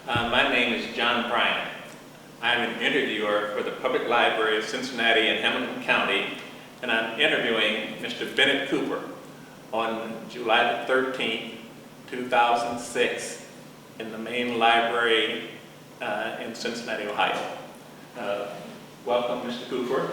My name is John Bryant. I'm an interviewer for the Public Library of Cincinnati and Hamilton County, and I'm interviewing Mr. Bennett Cooper on July the 13th, 2006 in the main library in Cincinnati, Ohio. Welcome, Mr. Cooper.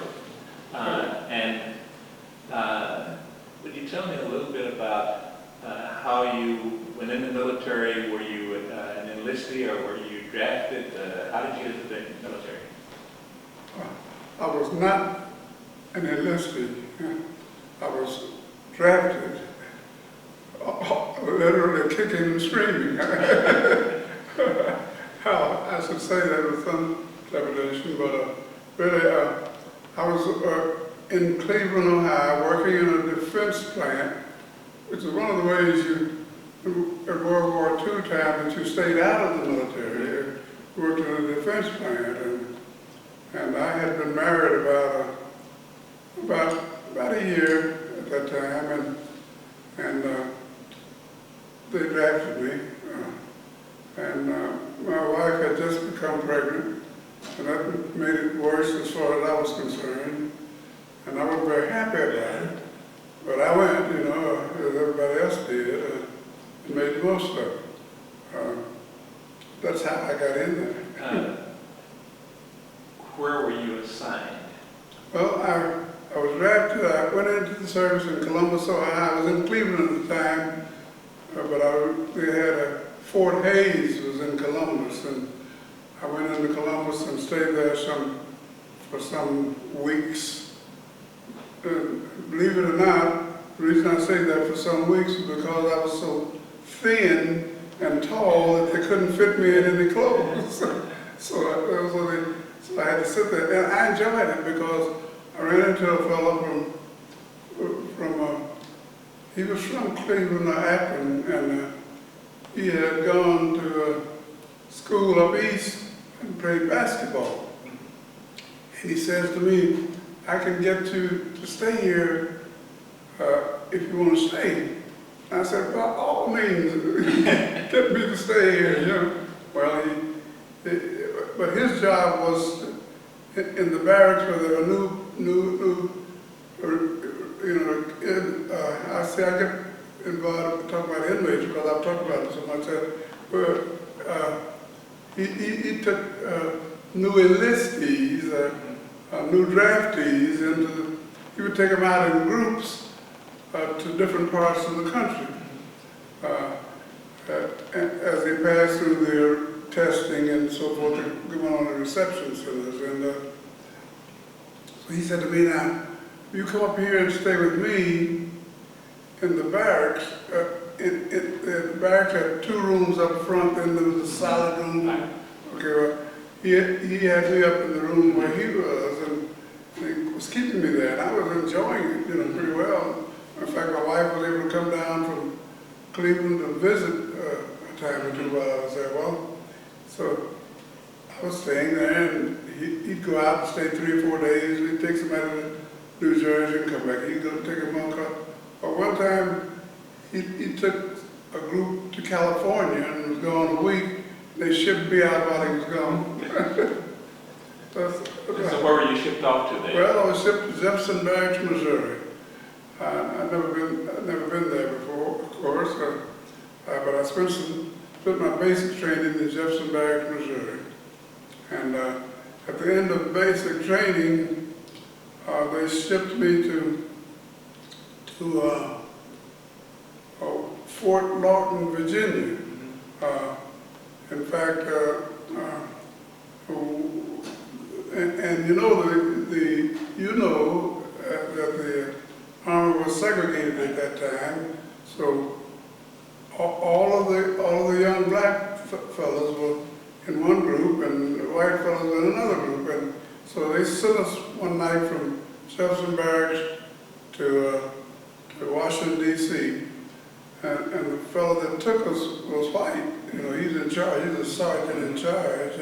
Would you tell me a little bit about how you went in the military? Were you an enlistee or were you drafted? How did you get into the military? I was not an enlistee. I was drafted, literally kicking and screaming. How I should say that with some trepidation, but really, I was in Cleveland, Ohio, working in a defense plant, which is one of the ways you, in World War II time, that you stayed out of the military. You worked in a defense plant, and I had been married about a year at that time, and they drafted me, and my wife had just become pregnant, and that made it worse as far as I was concerned, and I wasn't very happy about it, but I went, you know, as everybody else did, and made the most of it. That's how I got in there. Where were you assigned? Well, I was drafted. I went into the service in Columbus, Ohio. I was in Cleveland at the time, but they had Fort Hayes was in Columbus, and I went into Columbus and stayed there for some weeks. Believe it or not, the reason I stayed there for some weeks was because I was so thin and tall that they couldn't fit me in any clothes. So I had to sit there, and I enjoyed it because I ran into a fellow he was from Cleveland or Akron, and he had gone to school up east and played basketball. And he says to me, I can get you to stay here if you want to stay. And I said, by all means, get me to stay here. You know? Well, but his job was in the barracks where there were I get involved in talking about inmates because I've talked about it so much. But he took new enlistees, new draftees, he would take them out in groups to different parts of the country as they passed through their testing and so forth, going on the reception centers. And so he said to me, now, you come up here and stay with me in the barracks. The barracks had 2 rooms up front, then there was a solid room. Okay, well, he had me up in the room where he was, and he was keeping me there, and I was enjoying it, you know, pretty well. In fact, my wife was able to come down from Cleveland to visit a time or two while I was there. Well, so I was staying there, and he'd go out and stay 3 or 4 days. He'd take somebody to New Jersey and come back. He'd go take a month off. But one time, he took a group to California and was gone a week. They shipped me out while he was gone. So where were you shipped off to then? Well, I was shipped to Jefferson Barracks, Missouri. I'd never been there before, of course, but I spent my basic training in Jefferson Barracks, Missouri. And at the end of basic training, they shipped me to Fort Lawton, Virginia. In fact, and you know that the Army was segregated at that time, so all of the young black fellows were in one group and the white fellows in another group, and so they sent us one night from Jefferson Barracks to Washington, D.C., and the fellow that took us was white. You know, he's in charge, he's a sergeant in charge,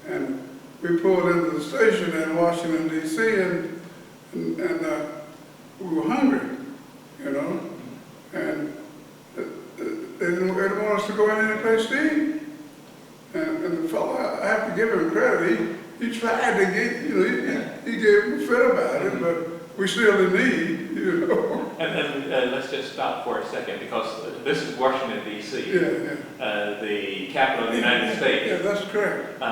and we pulled into the station in Washington, D.C., and we were hungry, you know, and they didn't want us to go in any place to eat. give him credit. He tried to get, he gave him a fit about it, but we still in need, And let's just stop for a second, because this is Washington, D.C., the capital of the United States. Yeah, that's correct.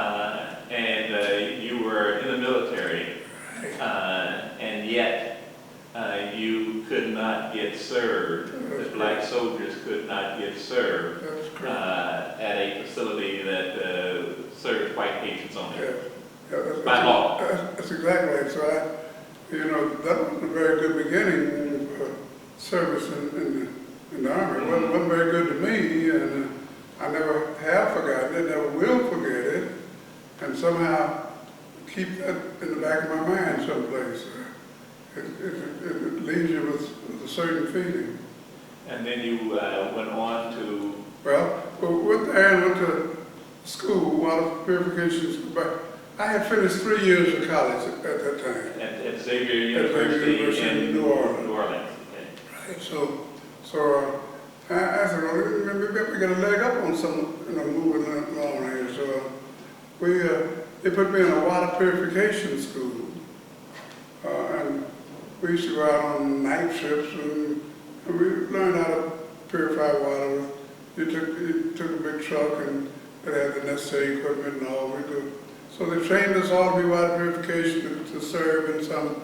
And you were in the military, and yet you could not get served. The black soldiers could not get served at a facility that serves white patients only. By law. That's exactly right. So that was a very good beginning for service in the Army. It wasn't very good to me, and I never have forgotten it, never will forget it, and somehow keep that in the back of my mind someplace. It leaves you with a certain feeling. And then you went on to? Well, we went there and went to school, water purification school. But I had finished 3 years of college at that time. At Xavier University in New Orleans. Okay. Right. So I said, well, maybe we got a leg up on some, moving along here. So they put me in a water purification school, and we used to go out on night trips, and we learned how to purify water. You took a big truck, and it had the necessary equipment and all we do. So they trained us all to be water purification to serve in some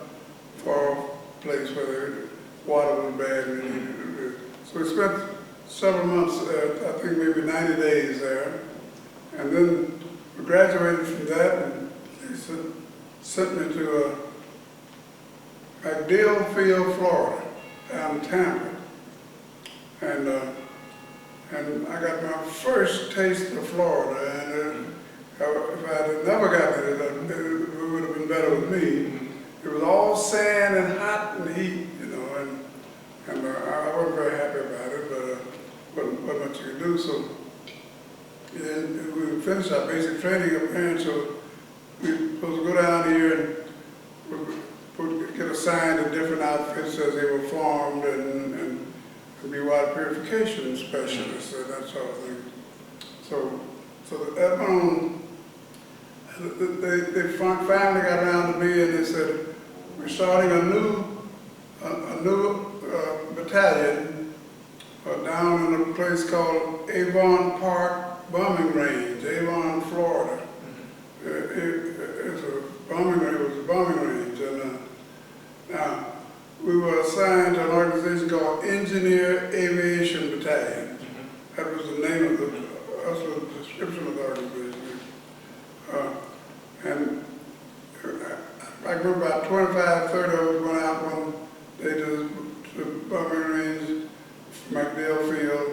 far place where the water was bad. So we spent several months, I think maybe 90 days there. And then we graduated from that, and they sent me to Greenville, Florida, down in Tampa. And I got my first taste of Florida, and if I had never gotten it, it would have been better with me. It was all sand and hot and heat, and I wasn't very happy about it, but wasn't much you could do. So then we finished our basic training up there, and so we were supposed to go down here and get assigned to different outfits as they were formed, and be water purification specialists and that sort of thing. So that went on. They finally got around to me, and they said, we're starting a new battalion down in a place called Avon Park Bombing Range, Avon, Florida. It was a bombing range, and now we were assigned to an organization called Engineer Aviation Battalion. That was the name of that's the description of the organization. And I grew about 25, 30 of us went out one day to the bombing range, MacDill Field,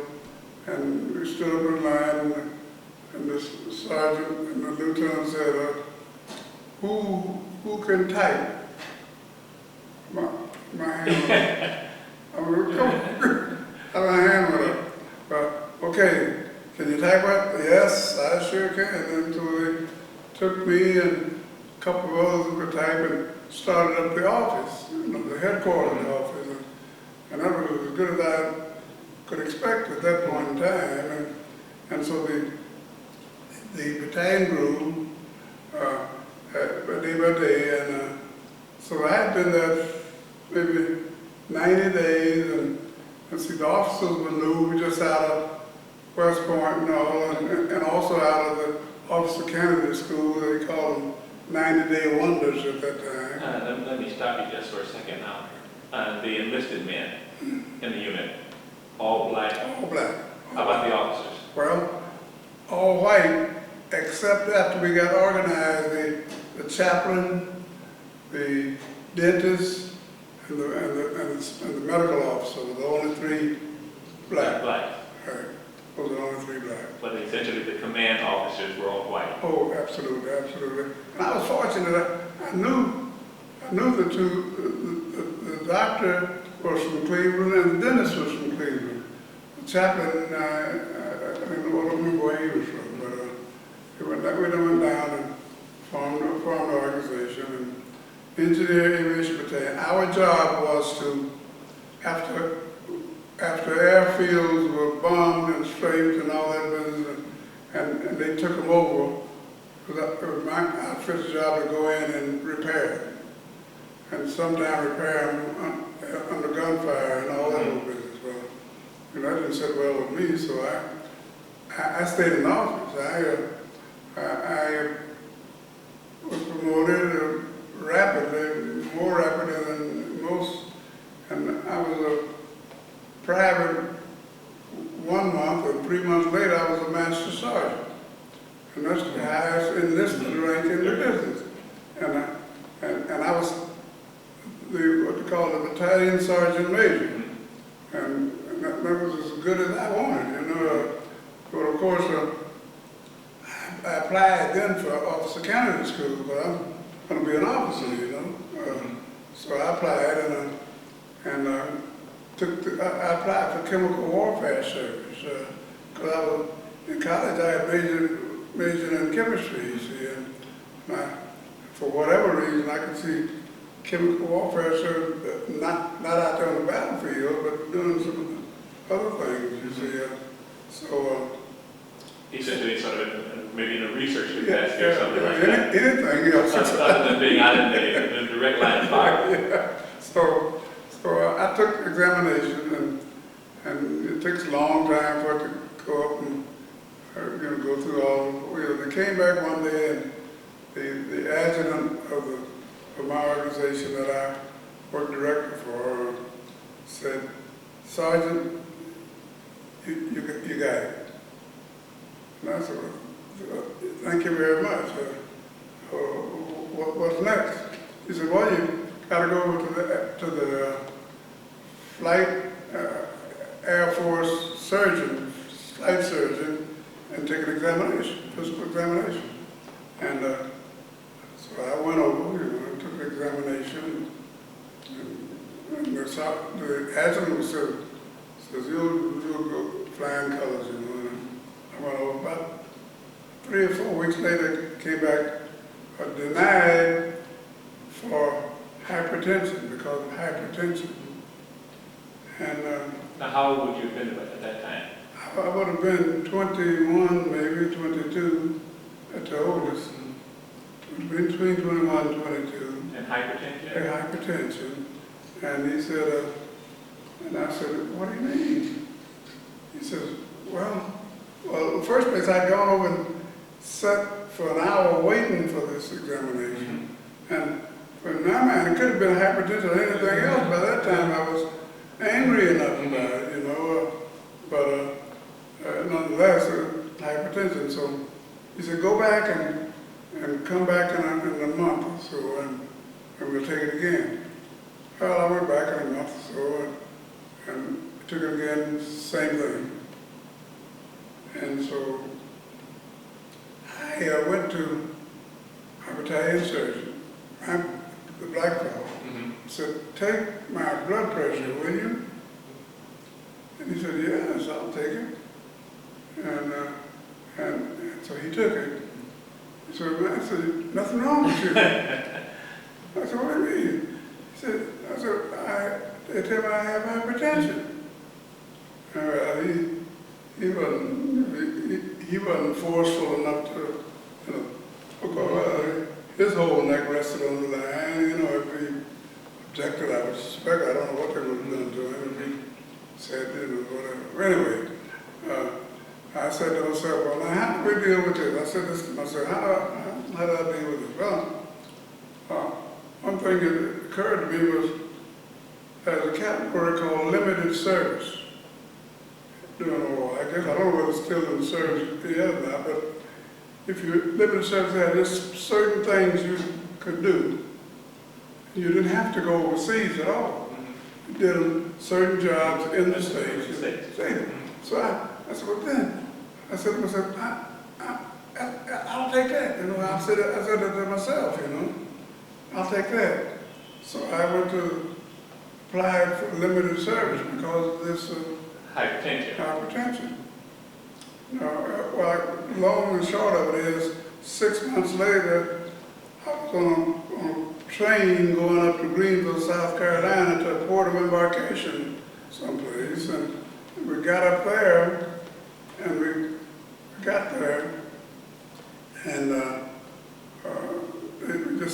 and we stood up in line, and the sergeant and the lieutenant said, who can type? My hand went up. My hand went up. But, okay, can you type it? Yes, I sure can. And so they took me and a couple of others who could type and started up the office, the headquarters office. And that was as good as I could expect at that point in time. And so the battalion grew day by day. And so I had been there maybe 90 days, and see, the officers were new. We just out of West Point and all, and also out of the officer candidate school. They called them 90-day wonders at that time. Let me stop you just for a second now. The enlisted men in the unit, all black? All black. How about the officers? Well, all white, except after we got organized, the chaplain, the dentist, and the medical officer were the only three black. Black. Right. Those are the only three black. But essentially the command officers were all white. Oh, absolutely, absolutely. And I was fortunate. I knew the doctor was from Cleveland and the dentist was from Cleveland. The chaplain, I don't remember where he was from, but we went down and formed an organization. Engineer Aviation Battalion. Our job was to, after airfields were bombed and strafed and all that business, and they took them over, It was my outfit's job to go in and repair, and sometimes repair them under gunfire and all that whole business. Well, you know, that didn't sit well with me, so I stayed in office. I was promoted rapidly, more rapidly than most, and I was a private 1 month, and 3 months later I was a master sergeant. And that's the highest enlisted rank in the business. And I was what they call the battalion sergeant major. And that was as good as I wanted, you know. But of course, I applied then for officer candidate school, but I'm going to be an officer, you know. So I applied and I applied for chemical warfare service. Because I was in college, I had majored in chemistry, you see, and for whatever reason, I could see chemical warfare service not out there on the battlefield, but doing some other things, you see. He said doing sort of maybe in a research capacity or something like that. Anything else. Other than being out in the direct line of fire. Yeah. So I took the examination, and it takes a long time for it to go up and go through all. They came back one day, and the adjutant of my organization that I worked director for said, "Sergeant, you got it." And I said, "Thank you very much. What's next?" He said, "Well, you got to go over to the flight Air Force flight surgeon, and take an examination, physical examination." And so I went over, and took the examination, and the adjutant says, "You'll go flying colors, you know." And I went over. About 3 or 4 weeks later, came back denied for hypertension, because of hypertension. And now, how old would you have been at that time? I would have been 21, maybe 22 at the oldest. Between 21 and 22. And hypertension? Yeah, hypertension. And he said, and I said, "What do you mean?" He says, well, in the first place, I'd gone over and sat for an hour waiting for this examination. And in my mind, it could have been hypertension or anything else. By that time, I was angry enough about it, you know. But nonetheless, hypertension. So he said, "Go back and come back in a month or so, and we'll take it again." Well, I went back in a month or so, and took it again, same thing. And so I went to my battalion surgeon, the black fellow, said, "Take my blood pressure, will you?" And he said, "Yes, I'll take it." And so he took it. He said, "I said, nothing wrong with you." I said, "What do you mean?" He said, "They tell me I have hypertension." He wasn't forceful enough to, because his whole neck rested on the line. You know, if he objected, I would suspect, I don't know what they would have done to him if he said it or whatever. Anyway, I said to myself, "Well, now how do we deal with this?" I said this to myself, how do I deal with this? Well, one thing that occurred to me was there's a category called limited service. I guess I don't know whether it's still in service yet or not, but if you limited service, there are just certain things you could do. You didn't have to go overseas at all. You did certain jobs in the States. So I said, "Well then," I said to myself, "I'll take that." You know, I said that to myself, you know, "I'll take that." So I went to apply for limited service because of this hypertension. Well, long and short of it is, 6 months later, I was on a train going up to Greenville, South Carolina, to a port of embarkation someplace, and we got up there, and we got there, and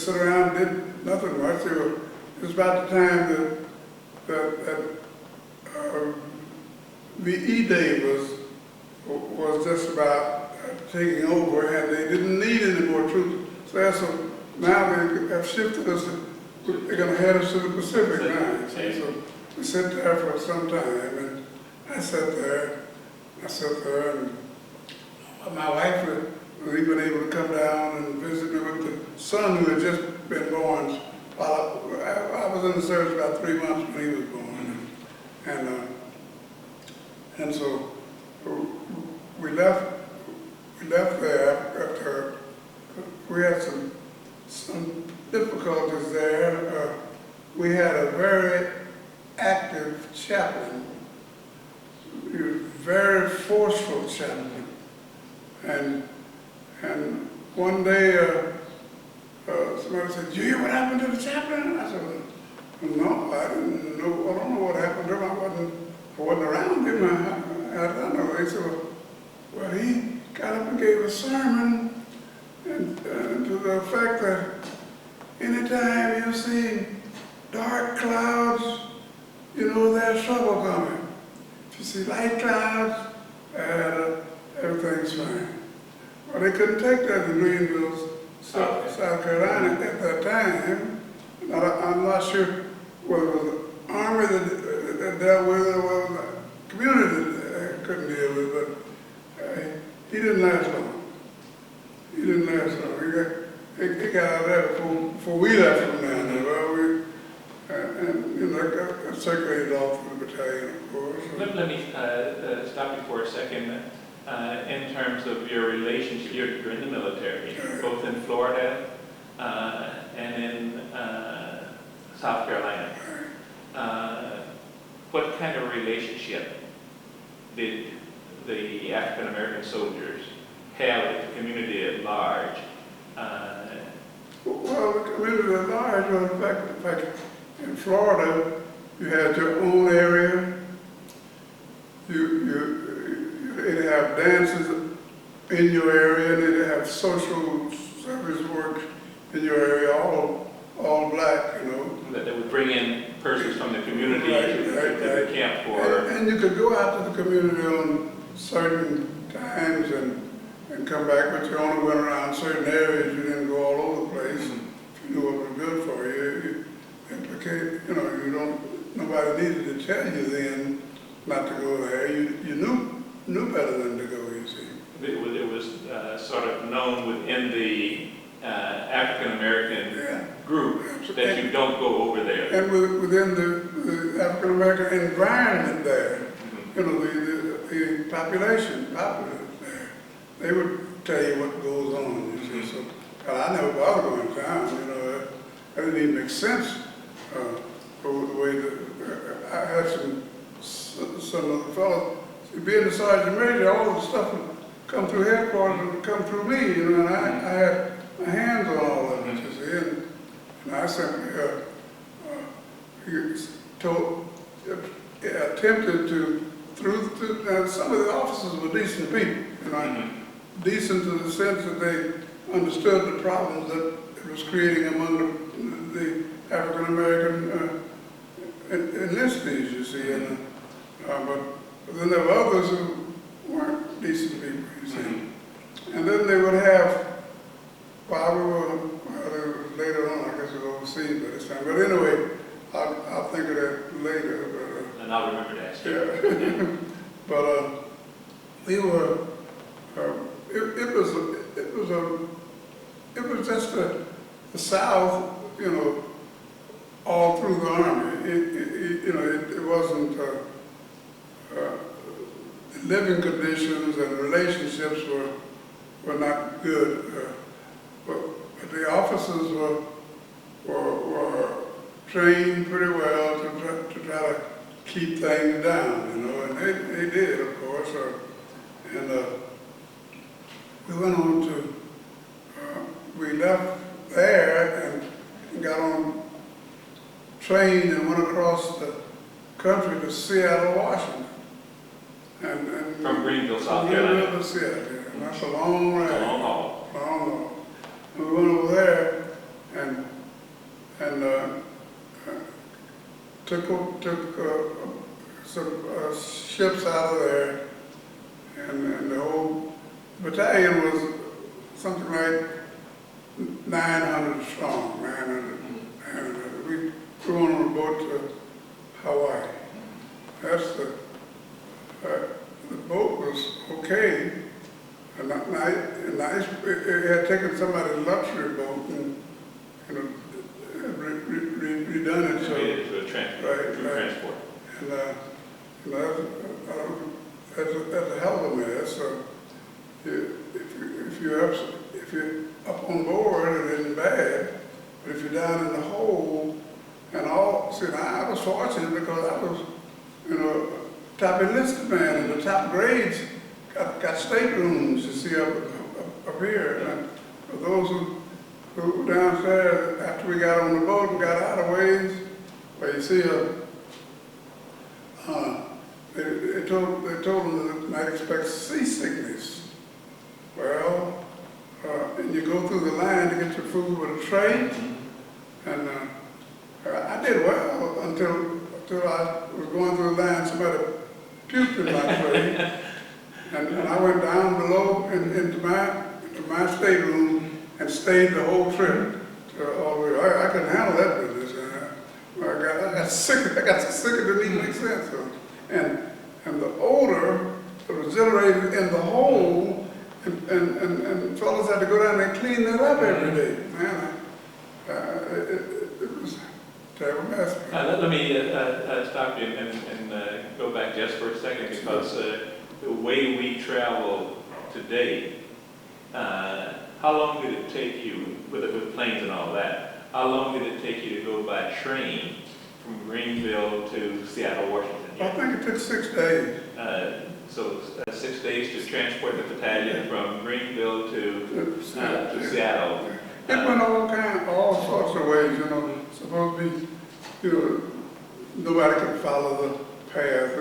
just sit around and did nothing much. It was about the time that VE Day was just about taking over, and they didn't need any more troops. So now they have shifted us. They're going to head us to the Pacific now. So we sat there for some time, and I sat there, and my wife was even able to come down and visit me with the son who had just been born. I was in the service about 3 months when he was born, and so we left there after we had some difficulties there. We had a very active chaplain. He was very forceful chaplain, and one day somebody said, "Did you hear what happened to the chaplain?" And I said, "Well, no, I didn't know. I don't know what happened to him. I wasn't around him. I don't know." They said, "Well, he got up and gave a sermon, and to the effect that anytime you see dark clouds, you know there's trouble coming. If you see light clouds, everything's fine." Well, they couldn't take that in Greenville, South Carolina at that time. I'm not sure whether it was the Army that dealt with it or whether it was the community that couldn't deal with it, but he didn't last long. He didn't last long. He got out of there before we left from down there. Well, and you know, got circulated all through the battalion, of course. Let me stop you for a second. In terms of your relationship, you're in the military, both in Florida and in South Carolina. What kind of relationship did the African American soldiers have with the community at large? Well, the community at large, well, in fact, in Florida, you had your own area. They'd have dances in your area, and they'd have social service work in your area, all black, you know. That they would bring in persons from the community to the camp for. And you could go out to the community on certain times and come back, but you only went around certain areas. You didn't go all over the place. If you knew what was good for you, you know, nobody needed to tell you then not to go there. You knew better than to go, you see. It was sort of known within the African American group that you don't go over there. And within the African American environment there, you know, the population there, they would tell you what goes on, you see. So I never bothered going down, you know. That didn't even make sense over the way that I had some of the fellows. Being the sergeant major, all the stuff would come through headquarters and would come through me, you know, and I had my hands on all of it, you see, and I simply attempted to, through some of the officers were decent people, you know, decent to the sense that they understood the problems that it was creating among the African American enlistees, you see, and but then there were others who weren't decent people, you see. And then they would have, while we were, later on, I guess it was overseas by this time. But anyway, I'll think of that later. And I'll remember to ask you. Yeah. But we were, it was just the South, you know, all through the Army. It wasn't, living conditions and relationships were not good. But the officers were trained pretty well to try to keep things down, you know, and they did, of course. And we went on to, we left there and got on train and went across the country to Seattle, Washington. And from Greenville, South Carolina. Greenville to Seattle, yeah. And that's a long ride. It's a long haul. Long haul. And we went over there, and took some ships out of there, and the whole battalion was something like 900 strong, 900. We flew on a boat to Hawaii. That's the boat was okay, and nice. It had taken somebody's luxury boat and redone it. So made it to a transport. And that's a hell of a mess. So if you're up on board, it isn't bad. But if you're down in the hole, and I was fortunate because I was, top enlisted man, and the top grades got staterooms, you see, up here. And for those who were downstairs, after we got on the boat and got out of ways, where you see they told them that they might expect seasickness. Well, and you go through the line to get your food with a tray, and I did well until I was going through the line, somebody puked in my tray, and I went down below into my stateroom and stayed the whole trip. All the way. I couldn't handle that business. I got sick. I got so sick it didn't even make sense. And the odor that was generated in the hole, and fellas had to go down there and clean that up every day. Man, it was a terrible mess. Let me stop you and go back just for a second, because the way we travel today, how long did it take you, with planes and all that, how long did it take you to go by train from Greenville to Seattle, Washington? I think it took 6 days. So 6 days to transport the battalion from Greenville to Seattle. It went all sorts of ways, supposed to be, nobody could follow the path,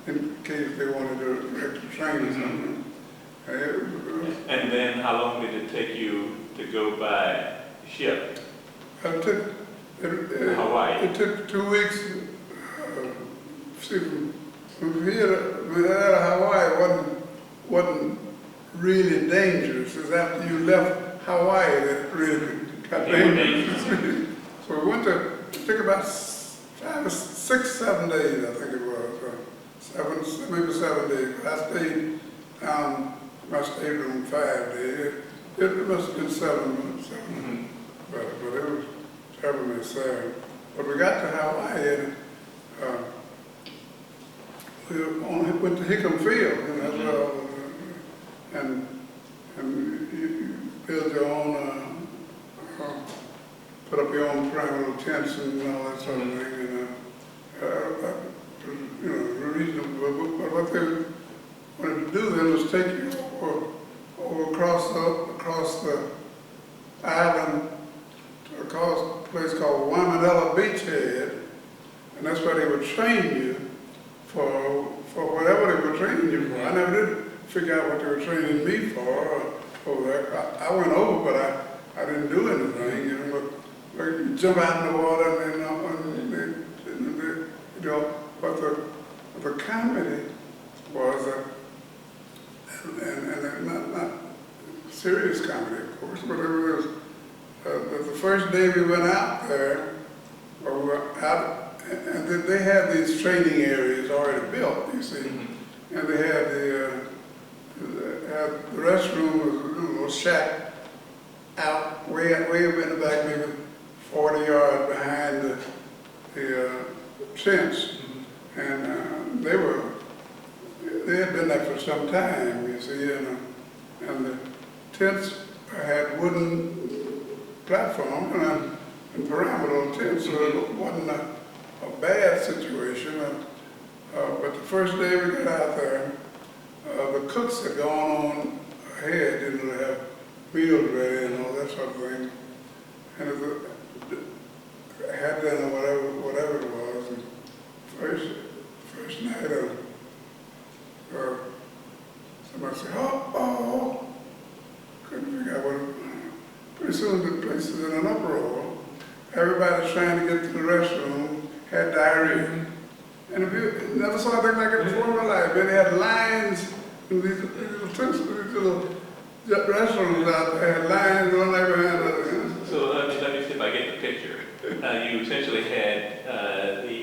in case they wanted to direct the train or something. And then how long did it take you to go by ship? It took Hawaii. It took 2 weeks. From here to Hawaii wasn't really dangerous. It's after you left Hawaii that it really got dangerous. So we it took about 5, 6, 7 days, I think it was. Maybe 7 days. I stayed down my stateroom 5 days. It must have been 7 months. But it was terribly sad. But we got to Hawaii, and we went to Hickam Field, and you build your own, put up your own perimeter tents and all that sort of thing, and reasonable. But what they wanted to do then was take you over across the island to a place called Waimanella Beachhead, and that's where they would train you for whatever they were training you for. I never did figure out what they were training me for over there. I went over, but I didn't do anything. But you jump out in the water, but the comedy was and not serious comedy, of course, but it was the first day we went out there, we were out. And they had these training areas already built, you see, and they had the restroom was a little shack out way up in the back, maybe 40 yards behind the tents, and they had been there for some time, you see, and the tents had wooden platform and pyramidal tents, so it wasn't a bad situation, but the first day we got out there, the cooks had gone on ahead, didn't have meals ready and all that sort of thing, and it had dinner, whatever it was. And first night, somebody said, "Oh," couldn't figure out what it was. Pretty soon the place is in an uproar. Everybody's trying to get to the restroom. had diarrhea. And if you never saw anything like it before in my life, they had lines in these little restaurants out there, had lines one like behind the other. So let me see if I get the picture. You essentially had the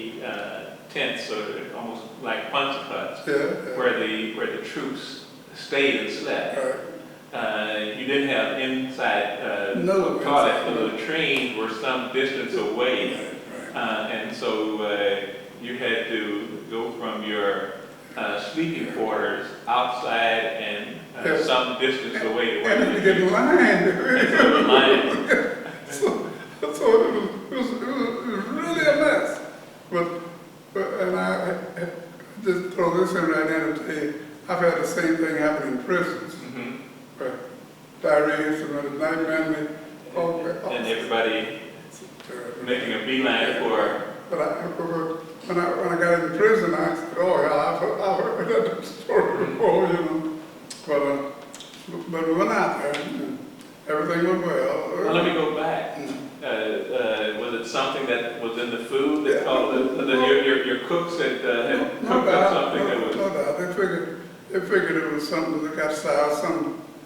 tents, or almost like punch huts, where the troops stayed and slept. Right. You didn't have inside No, toilets, but the trains were some distance away, and so you had to go from your sleeping quarters outside and some distance away to where you get in line. So it was really a mess. And I just throw this in right now and tell you, I've had the same thing happen in prisons. Diarrhea, some nightmare, and everybody making a beeline for. But when I got in prison, I said, oh hell, I've heard that story before, you know. But we went out there, and everything went well. Well, let me go back. Was it something that was in the food that called your cooks had cooked up something that was? No doubt. They figured it was something that got sour,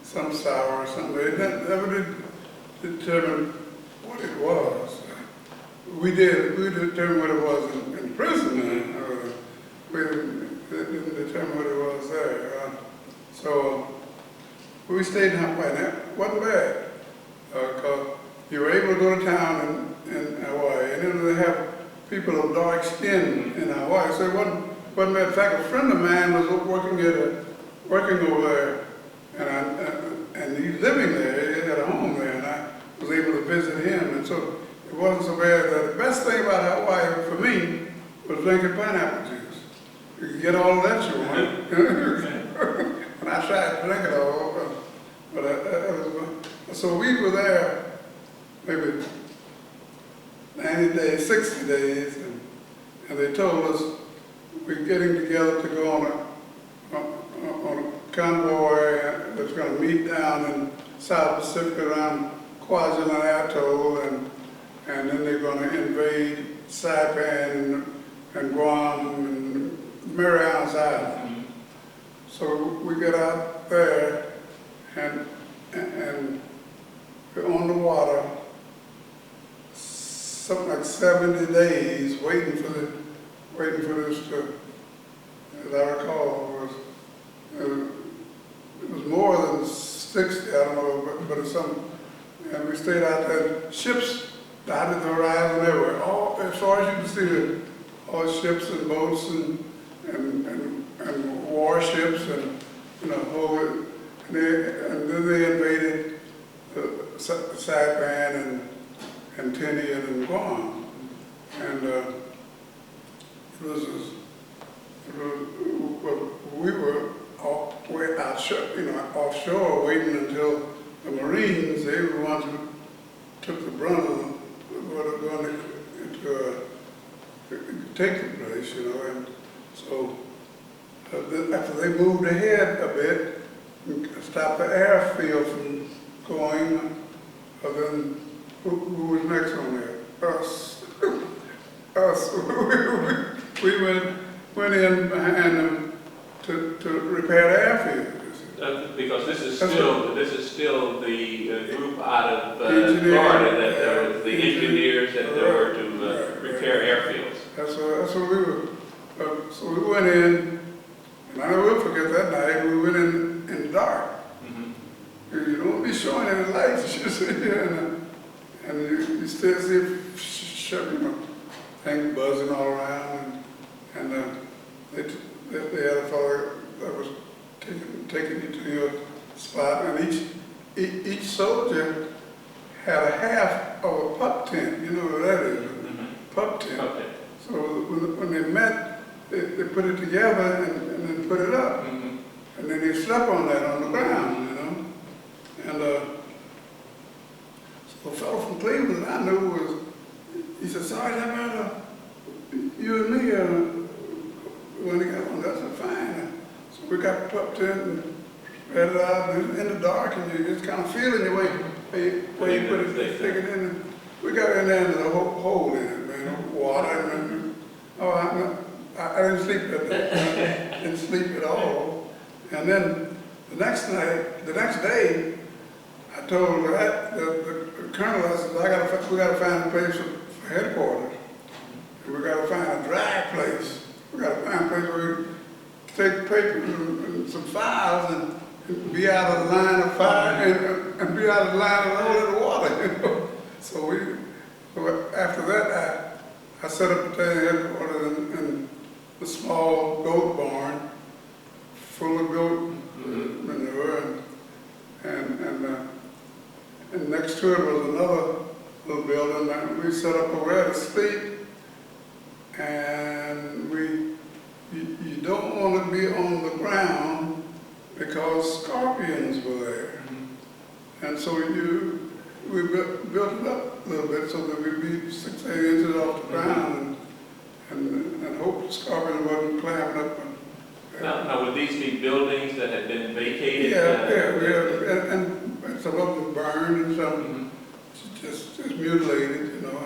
some sour or something. They never did determine what it was. We determined what it was in prison. We didn't determine what it was there. So we stayed in Hawaii. It wasn't bad, because you were able to go to town in Hawaii, and then they have people of dark skin in Hawaii. So it wasn't bad. In fact, a friend of mine was working over there, and he's living there. He had a home there, and I was able to visit him, and so it wasn't so bad. The best thing about Hawaii for me was drinking pineapple juice. You could get all that you want. And I tried to drink it all, but so we were there maybe 90 days, 60 days, and they told us we're getting together to go on a convoy that's going to meet down in South Pacific around Kwajalein Atoll, and then they're going to invade Saipan and Guam and Mariana's Island. So we get out there, and we're on the water, something like 70 days waiting for this to, as I recall, it was more than 60, I don't know, but it's some, and we stayed out there. Ships dotted the horizon everywhere. All, as far as you can see, all ships and boats and warships, and and then they invaded Saipan and Tinian and Guam, and we were way offshore, waiting until the Marines, they were the ones who took the brunt of what were going to take the place, and so after they moved ahead a bit and stopped the airfield from going, then who was next on there? Us. We went in behind them to repair the airfield. Because this is still the group out of Florida that was the engineers that were to repair airfields. That's what we were. So we went in, and I will forget that night. We went in the dark. You don't be showing any lights, you see, and you still see things buzzing all around, and they had a fellow that was taking you to your spot, and each soldier had a half of a pup tent. You know what that is? Pup tent. Okay. So when they met, they put it together and then put it up, and then they slept on that on the ground, And so a fellow from Cleveland I knew he said, Sergeant, you and me when they got one, that's fine. So we got the pup tent and spread it out in the dark, and you just kind of feeling your way where you put it, stick it in. We got in there and there's a hole in it, man, water, and Oh, I didn't sleep that day. I didn't sleep at all. And then the next day, I told the colonel, I said, we gotta find a place for headquarters. And we gotta find a dry place. We gotta find a place where we take papers and some files and be out of the line of fire and be out of the line of the water, you know. So after that, I set up the headquarters in the small goat barn, full of goat manure, and next to it was another little building, and we set up over there to sleep. And you don't want to be on the ground because scorpions were there, and so we built it up a little bit so that we'd be 6 to 8 inches off the ground, and hope the scorpion wasn't climbing up. Now, would these be buildings that had been vacated? Yeah, and some of them burned and some just mutilated, you know.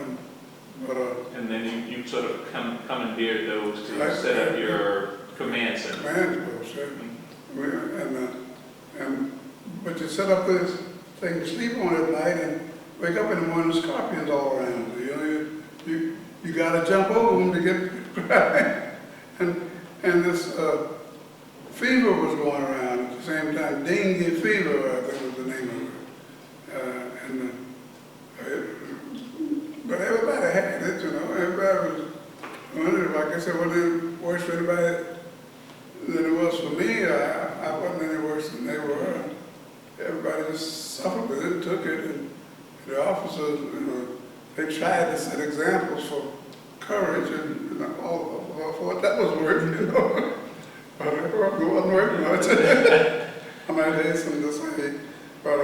And then you sort of commandeered those to set up your command center. Command post, but you set up this thing to sleep on at night and wake up in the morning, scorpions all around you. You know, you got to jump over them to get and this fever was going around at the same time. Dengue fever, I think was the name of it. But everybody had it, you know. Everybody was wondering, like I said, wasn't it worse for anybody than it was for me? I wasn't any worse than they were. Everybody just suffered with it, took it, and the officers, you know, they tried to set examples for courage and all for what that was worth, you know. But it wasn't worth much. I might hasten to say. But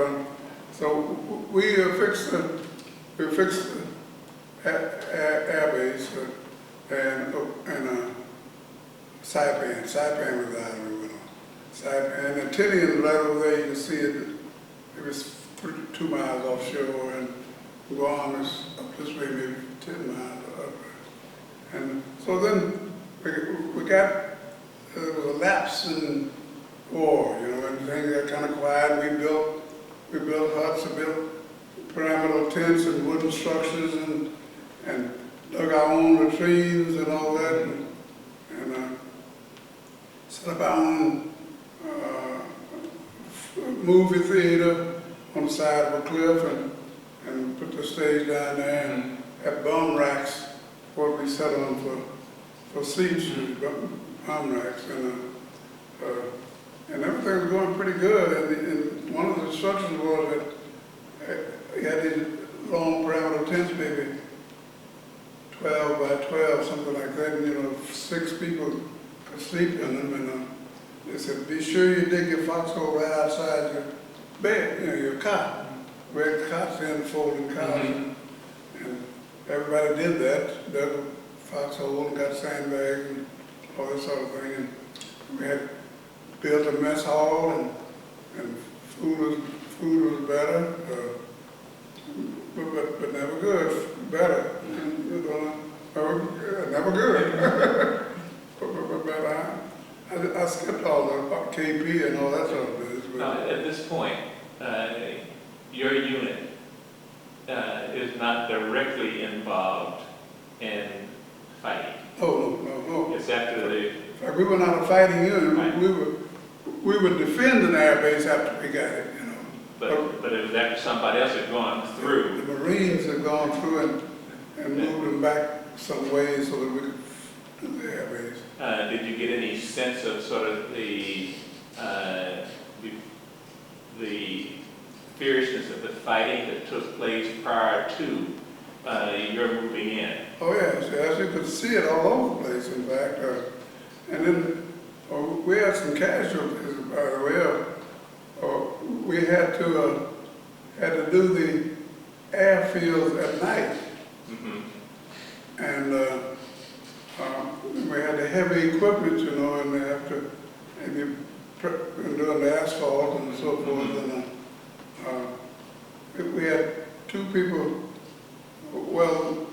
so we fixed the air base and Saipan. Saipan was the island we went on. Saipan and Tinian right over there, you can see it. It was 2 miles offshore, and Guam is up this way, maybe 10 miles up. And so then we got, there was a lapse in war, you know, and things got kind of quiet. We built huts, we built pyramidal tents and wooden structures and dug our own latrines and all that, and set up our own movie theater on the side of a cliff and put the stage down there and had bum racks, what we sat on for seats, bum racks, and everything was going pretty good. And one of the instructions was that we had these long pyramidal tents, maybe 12 by 12, something like that, and, you know, 6 people could sleep in them, and they said, be sure you dig your foxhole right outside your bed, you know, your cot. We had cots in, folding cots, and everybody did that, dug a foxhole and got sandbags and all this sort of thing, and we had built a mess hall, and food was better, but never good, better. Never good. but I skipped all the KP and all that sort of business. Now, at this point, your unit is not directly involved in fighting. No. It's after the... In fact, we were not a fighting unit. Right. We would defend an air base after we got it, you know. But it was after somebody else had gone through. The Marines had gone through and moved them back some way so that we could do the air base. Did you get any sense of sort of the fierceness of the fighting that took place prior to your moving in? Oh yes, you could see it all over the place, in fact. And then we had some casualties, by the way. We had to do the airfields at night. And we had the heavy equipment, you know, and they have to maybe doing the asphalt and so forth. And we had 2 people. Well,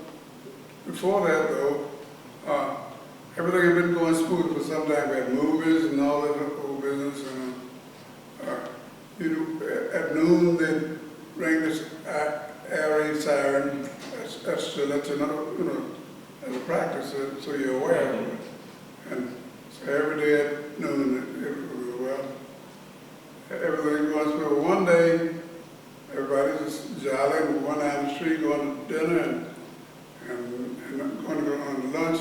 before that though, everything had been going smooth for some time. We had movies and all that whole business, and at noon they rang this air raid siren. That's to let you know, as a practice, so you're aware of it. And so every day at noon, it was, everything was smooth. One day, everybody just jolly and went down the street going to dinner and going to go on lunch.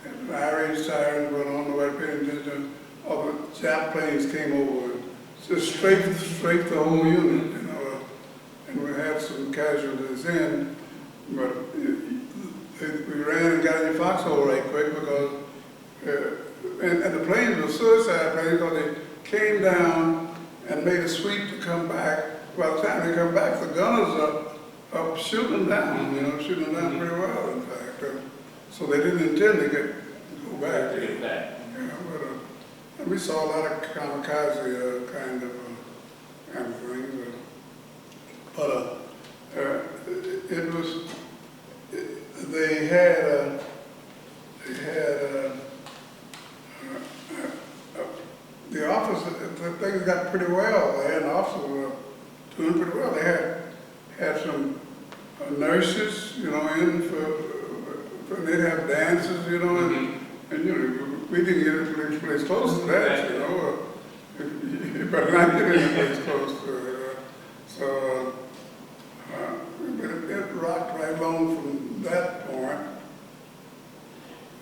And the IRA siren went on, nobody paid attention. All the Jap planes came over and just strafed the whole unit, and we had some casualties in, but we ran and got in the foxhole right quick because, and the planes were suicide planes because they came down and made a sweep to come back. By the time they come back, the gunners are up shooting them down, shooting them down pretty well, in fact. So they didn't intend to go back. To get back. Yeah, but and we saw a lot of kamikaze kind of things. But it was, they had the office, things got pretty well there, and the officers were doing pretty well. They had some nurses, in for they'd have dances, and we didn't get any place close to that, you better not get any place close to it. So it rocked right along from that point.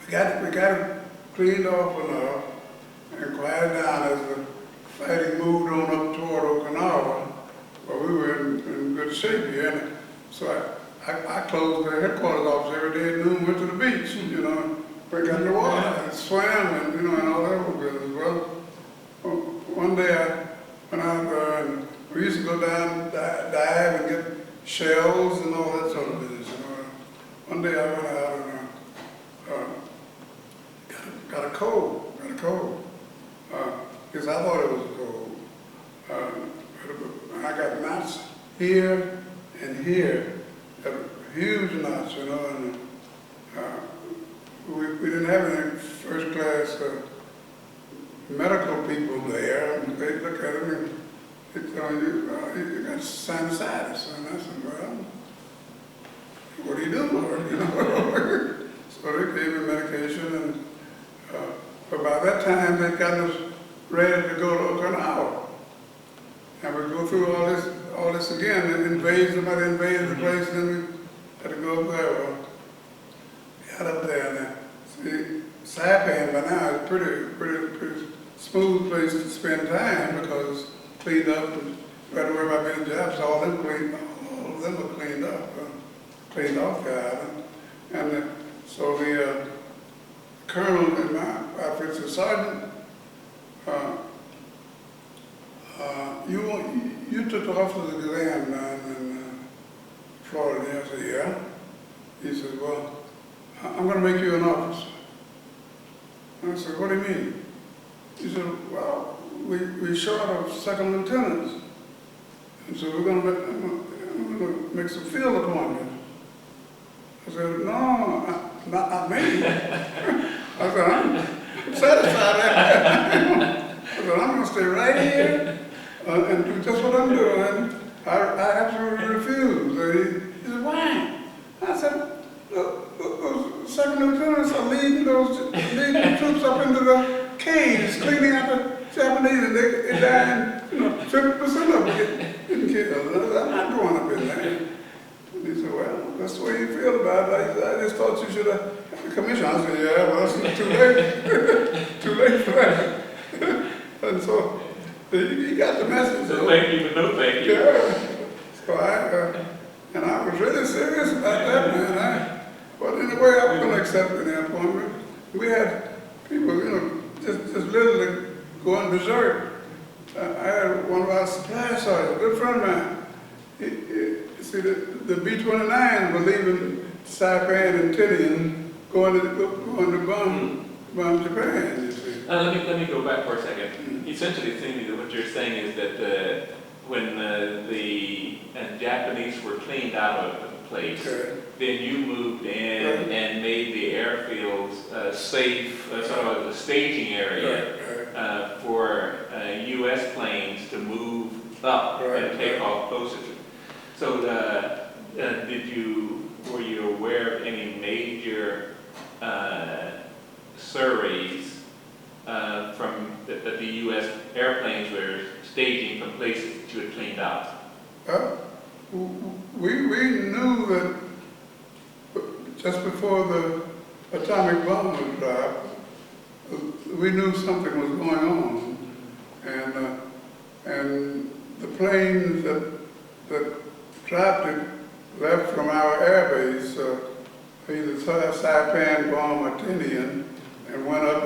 We got it cleaned off enough and quieted down as the fighting moved on up toward Okinawa. But we were in good shape here. And so I closed the headquarters office every day at noon, went to the beach, we got in the water and swam and, and all that whole business. Well, one day I went out there and we used to go down, dive and get shells and all that sort of business, One day I went out and got a cold, because I thought it was a cold. I got knots here and here, huge knots, and we didn't have any first class medical people there. And they look at it and they tell you got sinusitis. And I said, well, what do you do, Lord? So they gave me medication, and but by that time they'd gotten us ready to go to Okinawa. And we go through all this again, and somebody invaded the place, and then we had to go up there. Well, got up there, and see, Saipan by now is a pretty smooth place to spend time because it's cleaned up, and you had to worry about being jobs. All of them were cleaned up, cleaned off the island. And so the colonel in my outfit said, Sergeant, you took the officer's exam down in Florida. I said, yeah. He said, well, I'm going to make you an officer. And I said, what do you mean? He said, well, we're short of second lieutenants. And so I'm going to make some field appointments. I said, no, not me. I said, I'm satisfied. I said, I'm going to stay right here and do just what I'm doing. I absolutely refuse. He said, why? I said, those second lieutenants are leading the troops up into the caves, cleaning out the Japanese, and they dying, 50% of them getting killed. I'm not going up in there. And he said, well, that's the way you feel about it. I just thought you should have had a commission. I said, yeah, well, it's too late. Too late for that. And so he got the message. So thank you, but no thank you. Yeah. So I was really serious about that, man. But in a way, I was going to accept the appointment. We had people, just literally going berserk. I had one of our supply sergeants, a good friend of mine. See, the B-29s were leaving Saipan and Tinian, going to bomb Japan, you see. Let me go back for a second. Essentially, what you're saying is that when the Japanese were cleaned out of the place. Okay. Then you moved in Right. and made the airfields safe, sort of a staging area Right. for U.S. planes to move up Right, and take right. off closer to. So were you aware of any major surveys from that the U.S. airplanes were staging from places that you had cleaned out? We knew that just before the atomic bomb was dropped, we knew something was going on, and the planes that dropped it left from our airbase, either Saipan, Guam, or Tinian, and went up,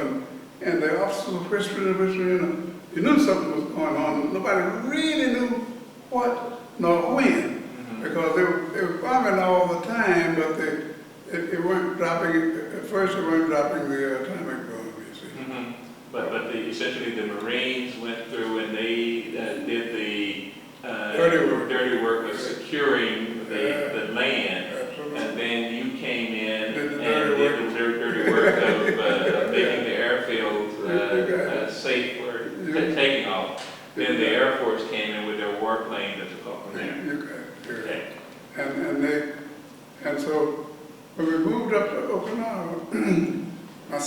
and the officers were whispering, you knew something was going on. Nobody really knew what nor when, because they were bombing all the time, but they weren't dropping, at first they weren't dropping the atomic bomb, you see. But essentially the Marines went through and they did the dirty work of securing the land. Absolutely. And then you came in Did the and dirty did the dirty work of making the airfields safe for taking off. Then the Air Force came in with their warplane that took off from there. Okay. And so when we moved up to Okinawa, my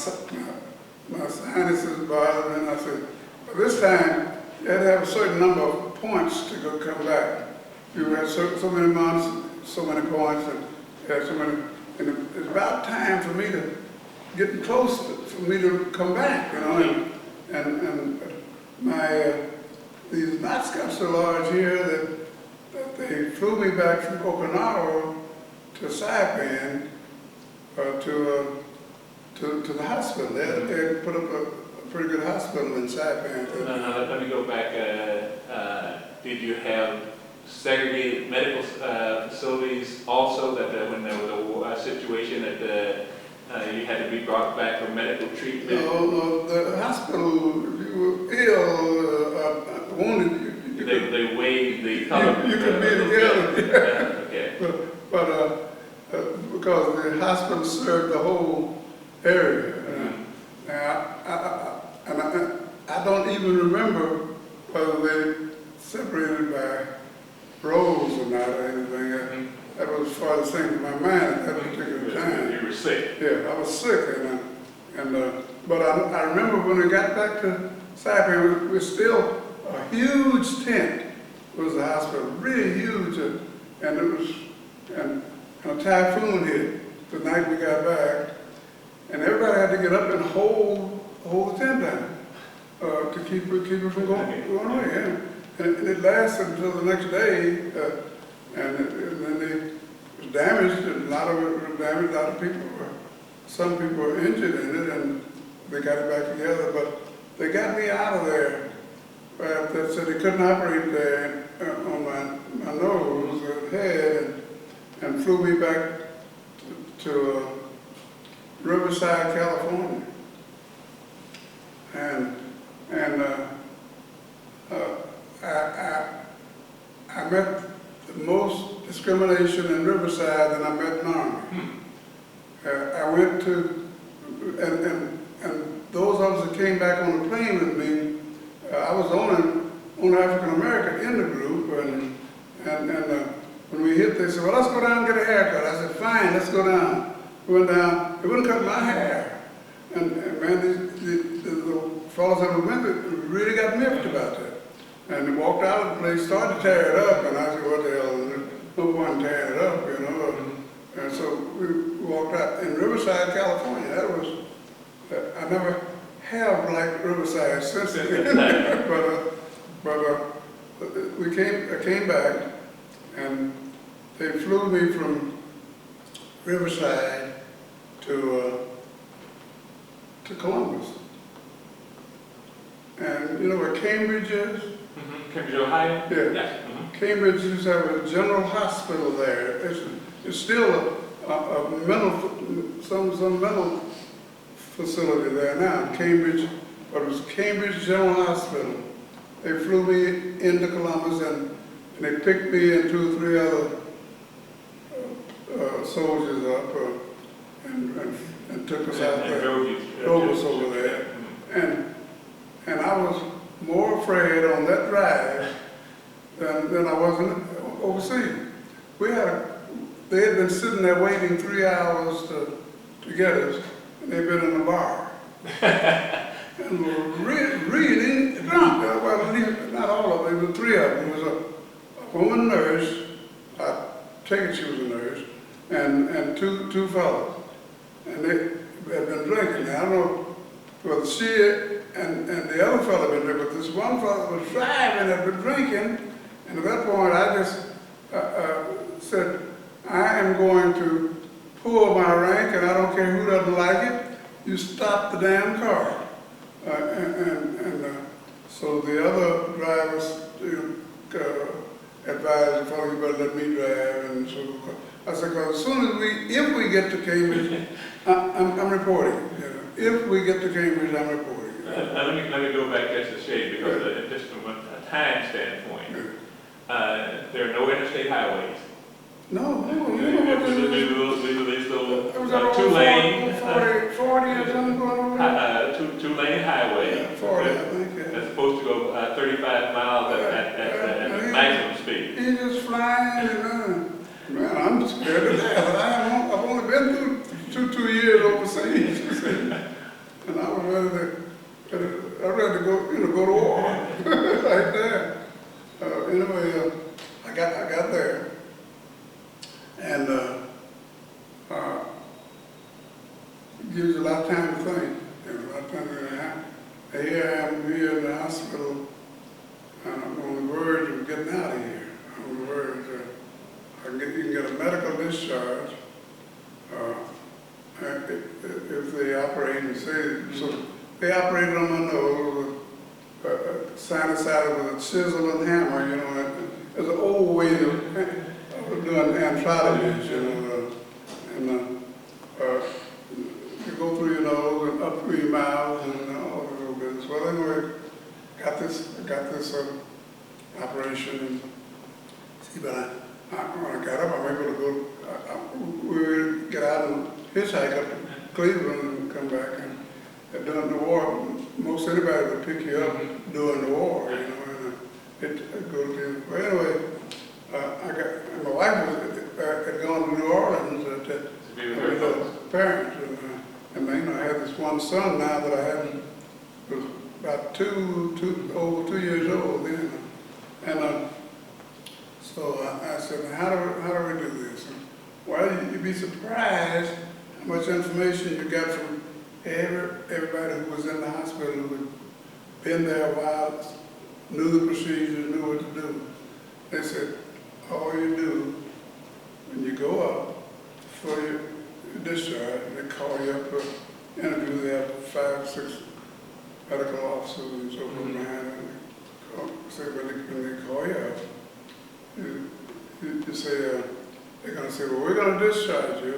sinuses bothered me, and I said, well, this time you had to have a certain number of points to come back. You had so many months, so many points, and you had so many, and it's about time for me to get close for me to come back, you know, and these knots got so large here that they flew me back from Okinawa to Saipan to the hospital. They had put up a pretty good hospital in Saipan. Let me go back. Did you have segregated medical facilities also that when there was a situation that you had to be brought back for medical treatment? No, the hospital, if you were ill, wounded, they waived the color. You could be together. Okay. But because the hospital served the whole area. I don't even remember whether they separated by rows or not or anything. That was as far as thing in my mind at that particular time. You were sick. Yeah, I was sick, but I remember when we got back to Saipan, we were still a huge tent. It was the hospital, really huge, and a typhoon hit the night we got back, and everybody had to get up and hold the tent down to keep it from going away. Yeah. And it lasted until the next day, and then it was damaged. A lot of it was damaged. A lot of people some people were injured in it, and they got it back together. But they got me out of there. They said they couldn't operate there on my nose or head, and flew me back to Riverside, California. I met the most discrimination in Riverside than I met in Army. I went to, and those of us that came back on the plane with me, I was the only African American in the group, and when we hit, they said, well, let's go down and get a haircut. I said, fine, let's go down. We went down, they wouldn't cut my hair. And man, the fellows that we went with really got miffed about that. And they walked out of the place, started to tear it up, and I said, what the hell, there's no point tearing it up, you know. And so we walked out in Riverside, California. That was, I never have liked Riverside since then. I came back, and they flew me from Riverside to Columbus. And you know where Cambridge is? Cambridge, Ohio? Yeah. Yes. Cambridge used to have a general hospital there. It's still a mental, some mental facility there now, Cambridge, but it was Cambridge General Hospital. They flew me into Columbus, and they picked me and 2 or 3 other soldiers up and took us out And there, drove us over there. And I was more afraid on that drive than I was overseas. They had been sitting there waiting 3 hours to get us, and they'd been in a bar. And were really drunk. Well, at least not all of them, there were 3 of them. There was a woman nurse, I take it she was a nurse, and two fellows. And they had been drinking. Now, I don't know whether she and the other fellow had been drinking, but this one fellow was driving and had been drinking. And at that point, I just said, I am going to pull my rank, and I don't care who doesn't like it. You stop the damn car. So the other drivers advised the fellow, you better let me drive. And so I said, because as soon as if we get to Cambridge, I'm reporting. You know, if we get to Cambridge, I'm reporting. Let me go back just a shade, because just from a time standpoint, there are no interstate highways. No, you know what These little it was about 2-lane 40 or something going on there? 2-lane highway. Yeah, 40, I think. Yeah. That's supposed to go 35 miles at maximum speed. He's just flying and man, I'm scared to death. I've only been through 2 years overseas, and I was ready to go to war right there. Anyway, I got there. And it gives you a lot of time to think. You know, a lot of time to think. Here I am here in the hospital, and I'm on the verge of getting out of here. I'm on the verge. You can get a medical discharge if they operate and say, so they operated on my nose with sinusitis with a chisel and hammer, you know. It's an old way of doing anthologies, you know, and you go through your nose and up through your mouth and all the little business. Well, anyway, I got this operation, and see, but when I got up, I'm able to go. We would get out and hitchhike up to Cleveland and come back. And during the war, most anybody would pick you up during the war, you know, and go to Cleveland. Well, anyway. My wife had gone to New Orleans to be with her parents, and you know, I had this one son now that I had, was about over 2 years old then, and so I said, how do we do this? And, well, you'd be surprised how much information you got from everybody who was in the hospital, who had been there a while, knew the procedures, knew what to do. They said, all you do when you go up for your discharge, they call you up for interview. They have 5 or 6 medical officers and so forth behind them. Say when they call you up, you say they're going to say, well, we're going to discharge you.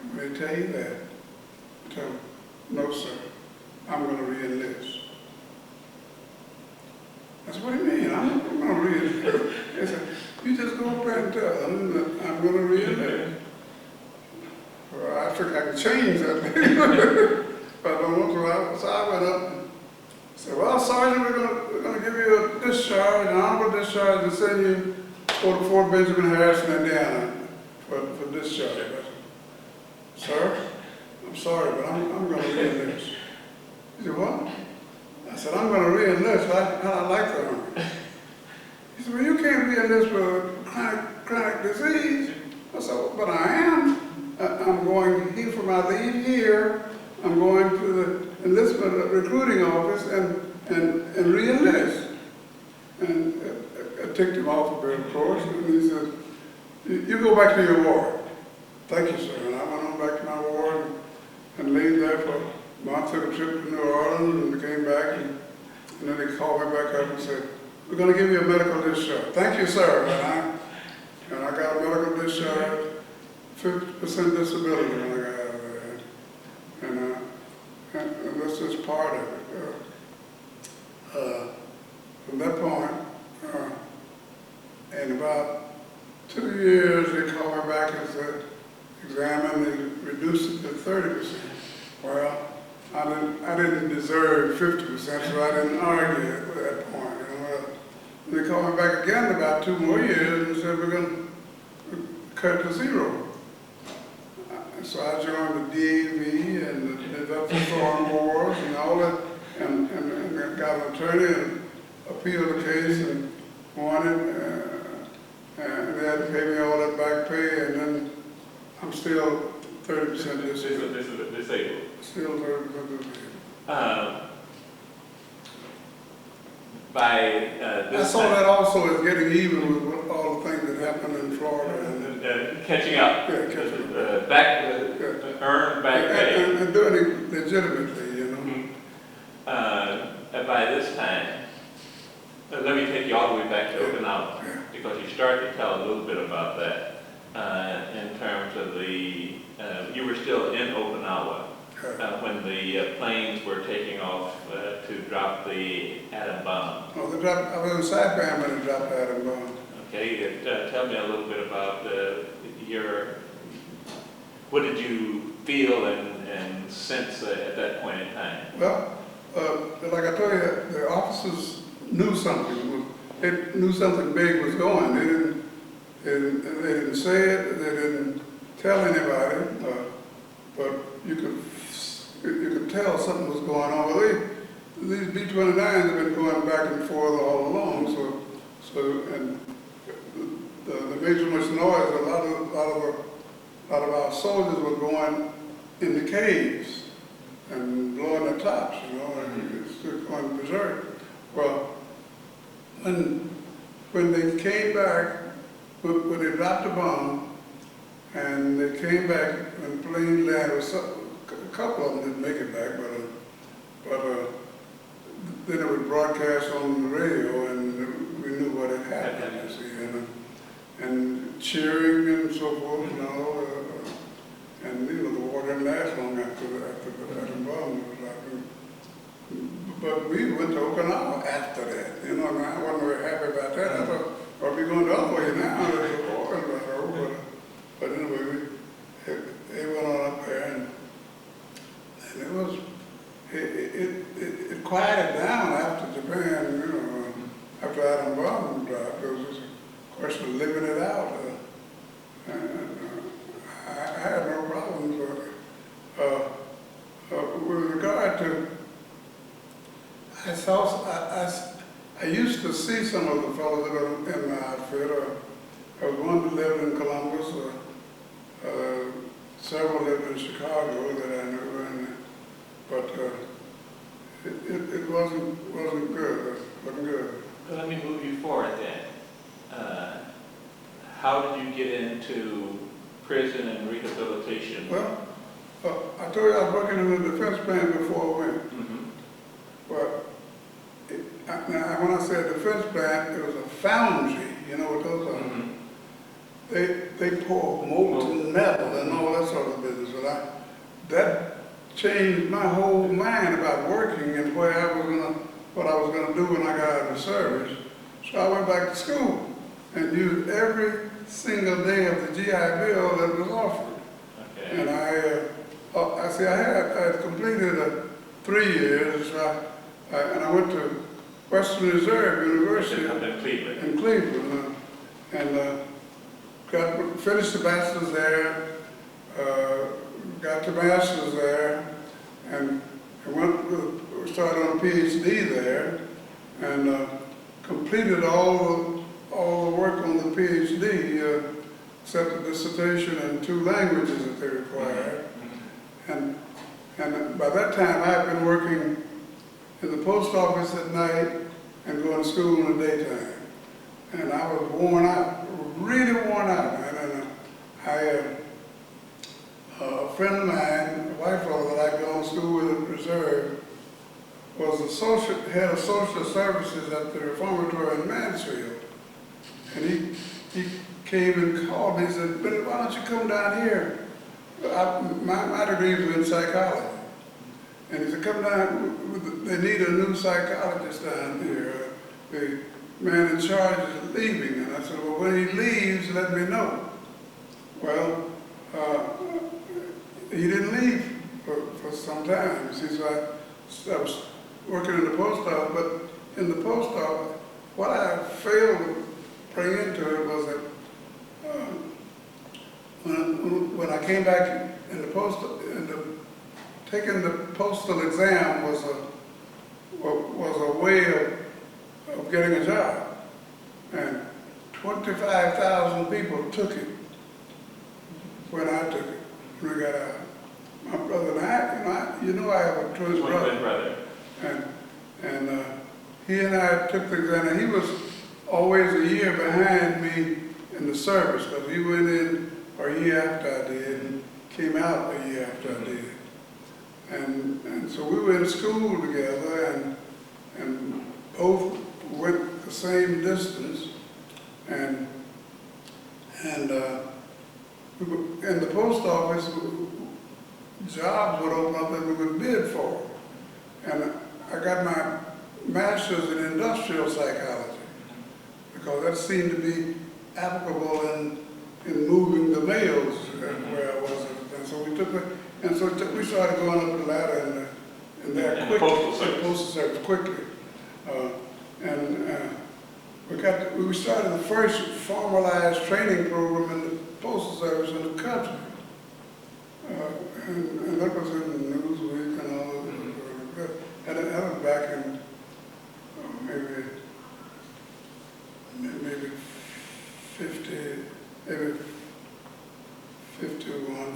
And when they tell you that, tell them, no, sir, I'm going to re-enlist. I said, what do you mean? I'm going to re-enlist. They said, you just go up there and tell them that I'm going to re-enlist. Well, I figured I could change that. But I don't want to. So I went up and said, well, Sergeant, we're going to give you a discharge, an honorable discharge, and send you to Fort Benjamin Harrison, Indiana, for discharge. I said, sir, I'm sorry, but I'm going to re-enlist. He said, what? I said, I'm going to re-enlist. I like the Army. He said, well, you can't re-enlist with chronic disease. I said, well, but I am. I'm going here for my leave here. I'm going to the enlistment recruiting office and re-enlist. And I ticked him off a bit, of course, and he said, you go back to your ward. Thank you, sir. And I went on back to my ward and laid there for a month, took a trip to New Orleans and came back, and then they called me back up and said, we're going to give you a medical discharge. Thank you, sir. And I got a medical discharge, 50% disability when I got out of there. And that's just part of it. From that point, in about 2 years, they called me back and said, examined, they reduced it to 30%. Well, I didn't deserve 50%, so I didn't argue at that point. You know, they called me back again about 2 more years and said, we're going to cut to 0. So I joined the DAV and the Farm Boards and all that, and got an attorney and appealed the case and won it. And they had to pay me all that back pay, and then I'm still 30% disabled. This is disabled. Still 30% disabled. By this I saw that also as getting even with all the things that happened in Florida. And, catching up. Yeah, catching up. Earned back pay. And doing it legitimately, you know. Mm-hmm. By this time, let me take you all the way back to Okinawa, because you started to tell a little bit about that in terms of the, you were still in Okinawa when the planes were taking off to drop the atom bomb. Oh, I was in Saipan when they dropped the atom bomb. Okay, tell me a little bit about what did you feel and sense at that point in time? Well, like I told you, the officers knew something. They knew something big was going. They didn't say it. They didn't tell anybody. But you could tell something was going on. Well, these B-29s have been going back and forth all along. And there made so much noise. A lot of our soldiers were going in the caves and blowing their tops, you know, and it's going berserk. Well, when they came back, when they dropped the bomb, and they came back when planes landed, a couple of them didn't make it back, but then it was broadcast on the radio, and we knew what had happened, you see, and cheering and so forth, you know, and you know, the war didn't last long after the atom bomb was dropped. But we went to Okinawa after that, you know, and I wasn't very happy about that. I thought, well, we're going the other way now, there's a war about over. But anyway, they went on up there, and it quieted down after Japan, you know, after atom bomb dropped. It was just a question of living it out. I had no problems with regard to. I used to see some of the fellows that were in my outfit. I was one that lived in Columbus. Several lived in Chicago that I knew, but it wasn't good. Wasn't good. Let me move you forward then. How did you get into prison and rehabilitation? Well, I told you I was working in the defense plant before I went. Mm-hmm. But now, when I said defense plant, it was a foundry. You know what those are? Mm-hmm. They pour molten metal and all that sort of business. And that changed my whole mind about working and what I was gonna do when I got out of the service. So I went back to school and used every single day of the GI Bill that was offered. Okay. And I had completed 3 years. And I went to Western Reserve University in Cleveland, and finished the bachelor's there, got the master's there, and started on a PhD there, and completed all the work on the PhD, except the dissertation in 2 languages that they required. And by that time, I had been working in the post office at night and going to school in the daytime. And I was worn out, really worn out, man. And a friend of mine, a white fellow that I'd gone to school with at Reserve, was the head of social services at the reformatory in Mansfield. And he came and called me and said, "Bennett, why don't you come down here?" My degree was in psychology. And he said, "Come down, they need a new psychologist down here. The man in charge is leaving." And I said, "Well, when he leaves, let me know." Well, he didn't leave for some time. You see, so I was working in the post office, but in the post office, what I failed to bring into it was that when I came back in the taking the postal exam was a way of getting a job, and 25,000 people took it when I took it. When we got out, my brother and I, I have a twin brother, and he and I took the exam, and he was always a year behind me in the service, because he went in a year after I did and came out a year after I did. And so we were in school together, and both went the same distance, and in the post office, jobs would open up that we would bid for. And I got my master's in industrial psychology, because that seemed to be applicable in moving the mails where I was. And so we took it, and so we started going up the ladder in there quickly, the postal service quickly. We started the first formalized training program in the postal service in the country. And that was in the Newsweek and all of that. And that was back in maybe 51,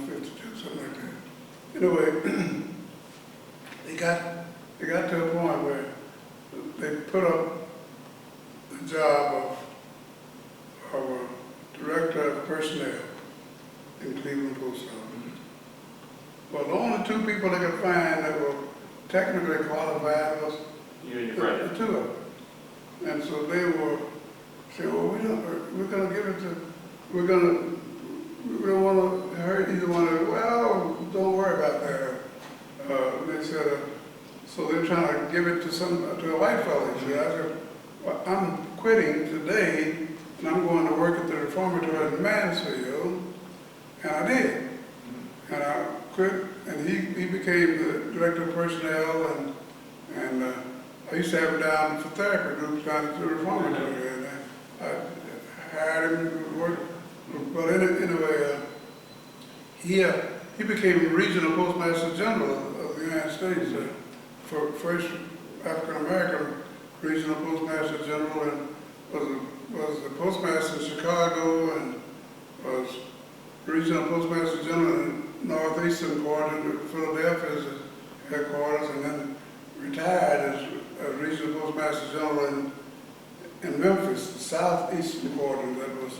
52, something like that. Anyway, they got to a point where they put up the job of a director of personnel in Cleveland Post Office. Well, the only two people they could find that were technically qualified was you and your brother. The two of them. And so they were saying, well, we don't want to hurt either one of them. Well, don't worry about that. They said, so they're trying to give it to a white fellow. So I said, well, I'm quitting today, and I'm going to work at the reformatory in Mansfield. And I did. And I quit, and he became the director of personnel, and I used to have him down for therapy groups down at the reformatory, and I hired him to work. But anyway, he became regional postmaster general of the United States, first African American regional postmaster general, and was the postmaster in Chicago, and was regional postmaster general in northeastern part of Philadelphia's headquarters, and then retired as regional postmaster general in Memphis, the southeastern quarter that was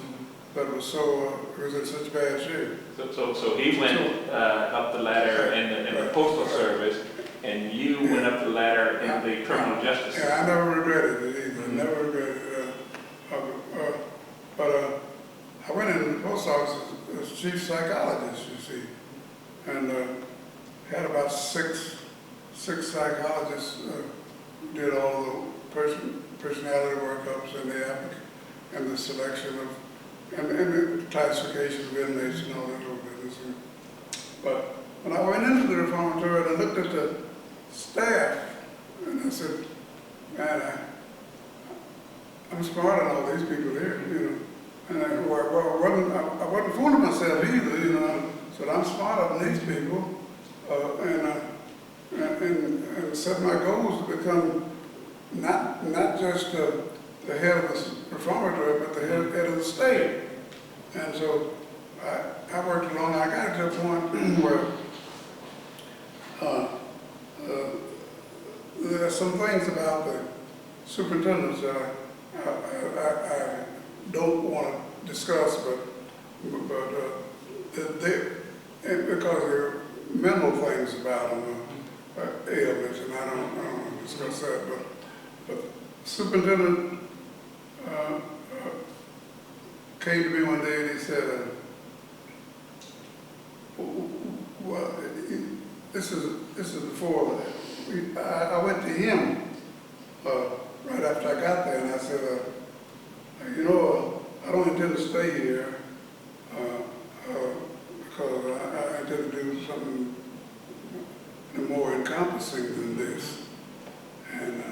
in such bad shape. So he went up the ladder in the postal service, and you went up the ladder in the criminal justice system. Yeah, I never regretted it either. Never regretted it. But I went in the post office as chief psychologist, you see, and had about six psychologists who did all the personality workups and the selection of and the classification of inmates and all that whole business. But when I went into the reformatory, I looked at the staff, and I said, man, I'm smarter than all these people here, And I wasn't fooling myself either, I said, I'm smarter than these people, and set my goals to become not just the head of the reformatory, but the head of the state. And so I worked along. I got to a point where there are some things about the superintendents that I don't want to discuss, but because there are mental things about them, ailments, and I don't want to discuss that. But superintendent came to me one day and he said, well, this is before I went to him right after I got there, and I said, I don't intend to stay here because something more encompassing than this. And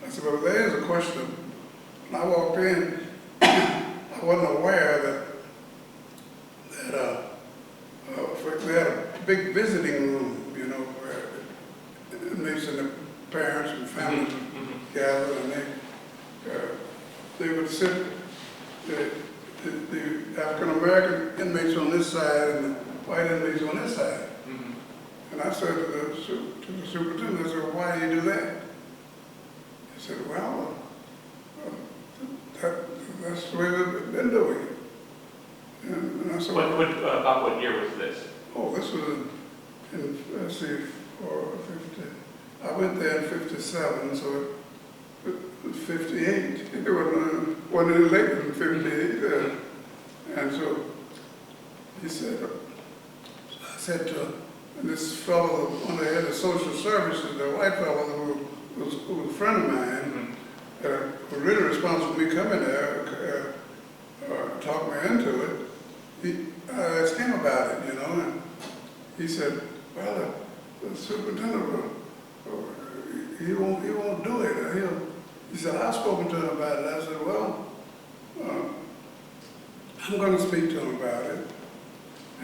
I said, well, there is a question. When I walked in, I wasn't aware that they had a big visiting room, you know, where inmates and the parents and families would gather, and they would sit, the African-American inmates on this side and the white inmates on this side. And I said to the superintendent, I said, well, why do you do that? He said, well, that's the way we've been doing it. And I said, about what year was this? oh, this was in let's see, 50. I went there in 57, so it was 58. It wasn't any later than 58. And so he said, I said to him, and this fellow, when they had the social services, the white fellow who was a friend of mine, was really responsible for me coming there, talked me into it. I asked him about it, you know, and he said, well, the superintendent, he won't do it. He said, I've spoken to him about it. I said, well, I'm going to speak to him about it.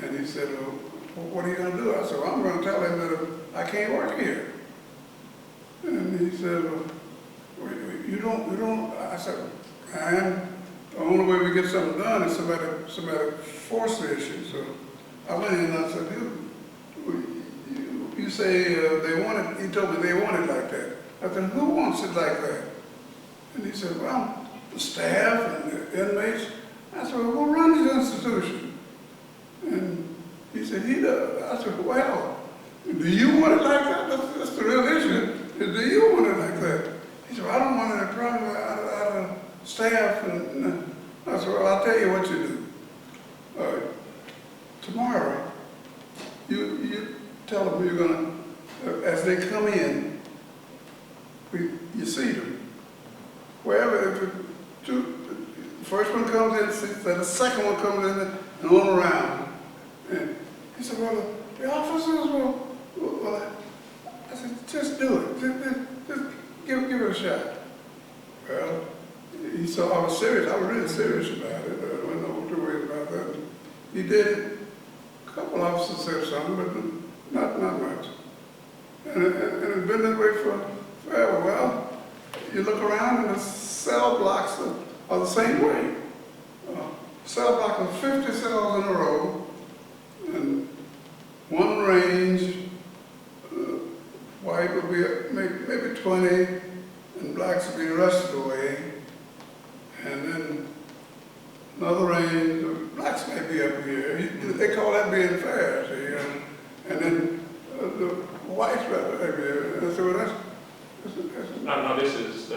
And he said, well, what are you going to do? I said, well, I'm going to tell him that I can't work here. And he said, well, you don't, I said, man, the only way we get something done is somebody force the issue. So I went in and I said, you say they want it, he told me they want it like that. I said, who wants it like that? And he said, well, the staff and the inmates. I said, well, who runs the institution? And he said, he does. I said, well, do you want it like that? That's the real issue. Do you want it like that? He said, well, I don't want any problem out of staff. And I said, well, I'll tell you what you do. Tomorrow, you tell them you're going to, as they come in, you see them. Wherever, if the first one comes in, then the second one comes in and on around. And he said, well, the officers well, I said, just do it. Just give it a shot. Well, he saw I was serious. I was really serious about it. I wasn't no two ways about that. He did it. A couple officers said something, but not much. And it's been that way forever. Well, you look around and the cell blocks are the same way. Cell block of 50 cells in a row, and one range, white would be maybe 20, and blacks would be the rest of the way. And then another range, blacks may be up here. They call that being fair, see? And then the whites right up here. And I said, well, that's No, this is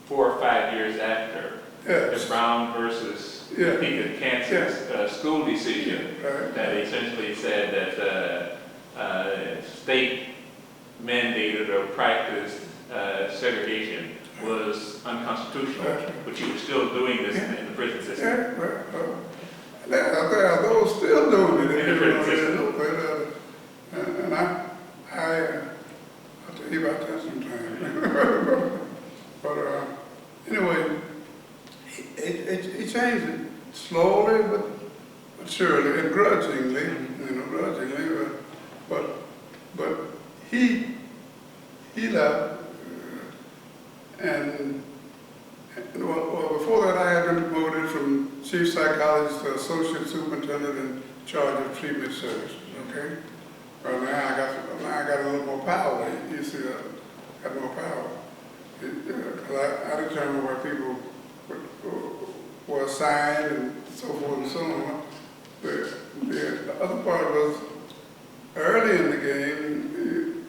4 or 5 years after the Brown versus Topeka, Kansas school decision that essentially said that state mandated or practiced segregation was unconstitutional, but you were still doing this in the prison system. There are those still doing it in the prison system. And I'll tell you about that sometime. but anyway, he changed it slowly but surely and grudgingly, grudgingly. But he left, and well, before that I had been promoted from chief psychologist to associate superintendent in charge of treatment services. Okay. Well, now I got a little more power. You see, I got more power. Because I determined where people were assigned and so forth and so on. The other part was early in the game,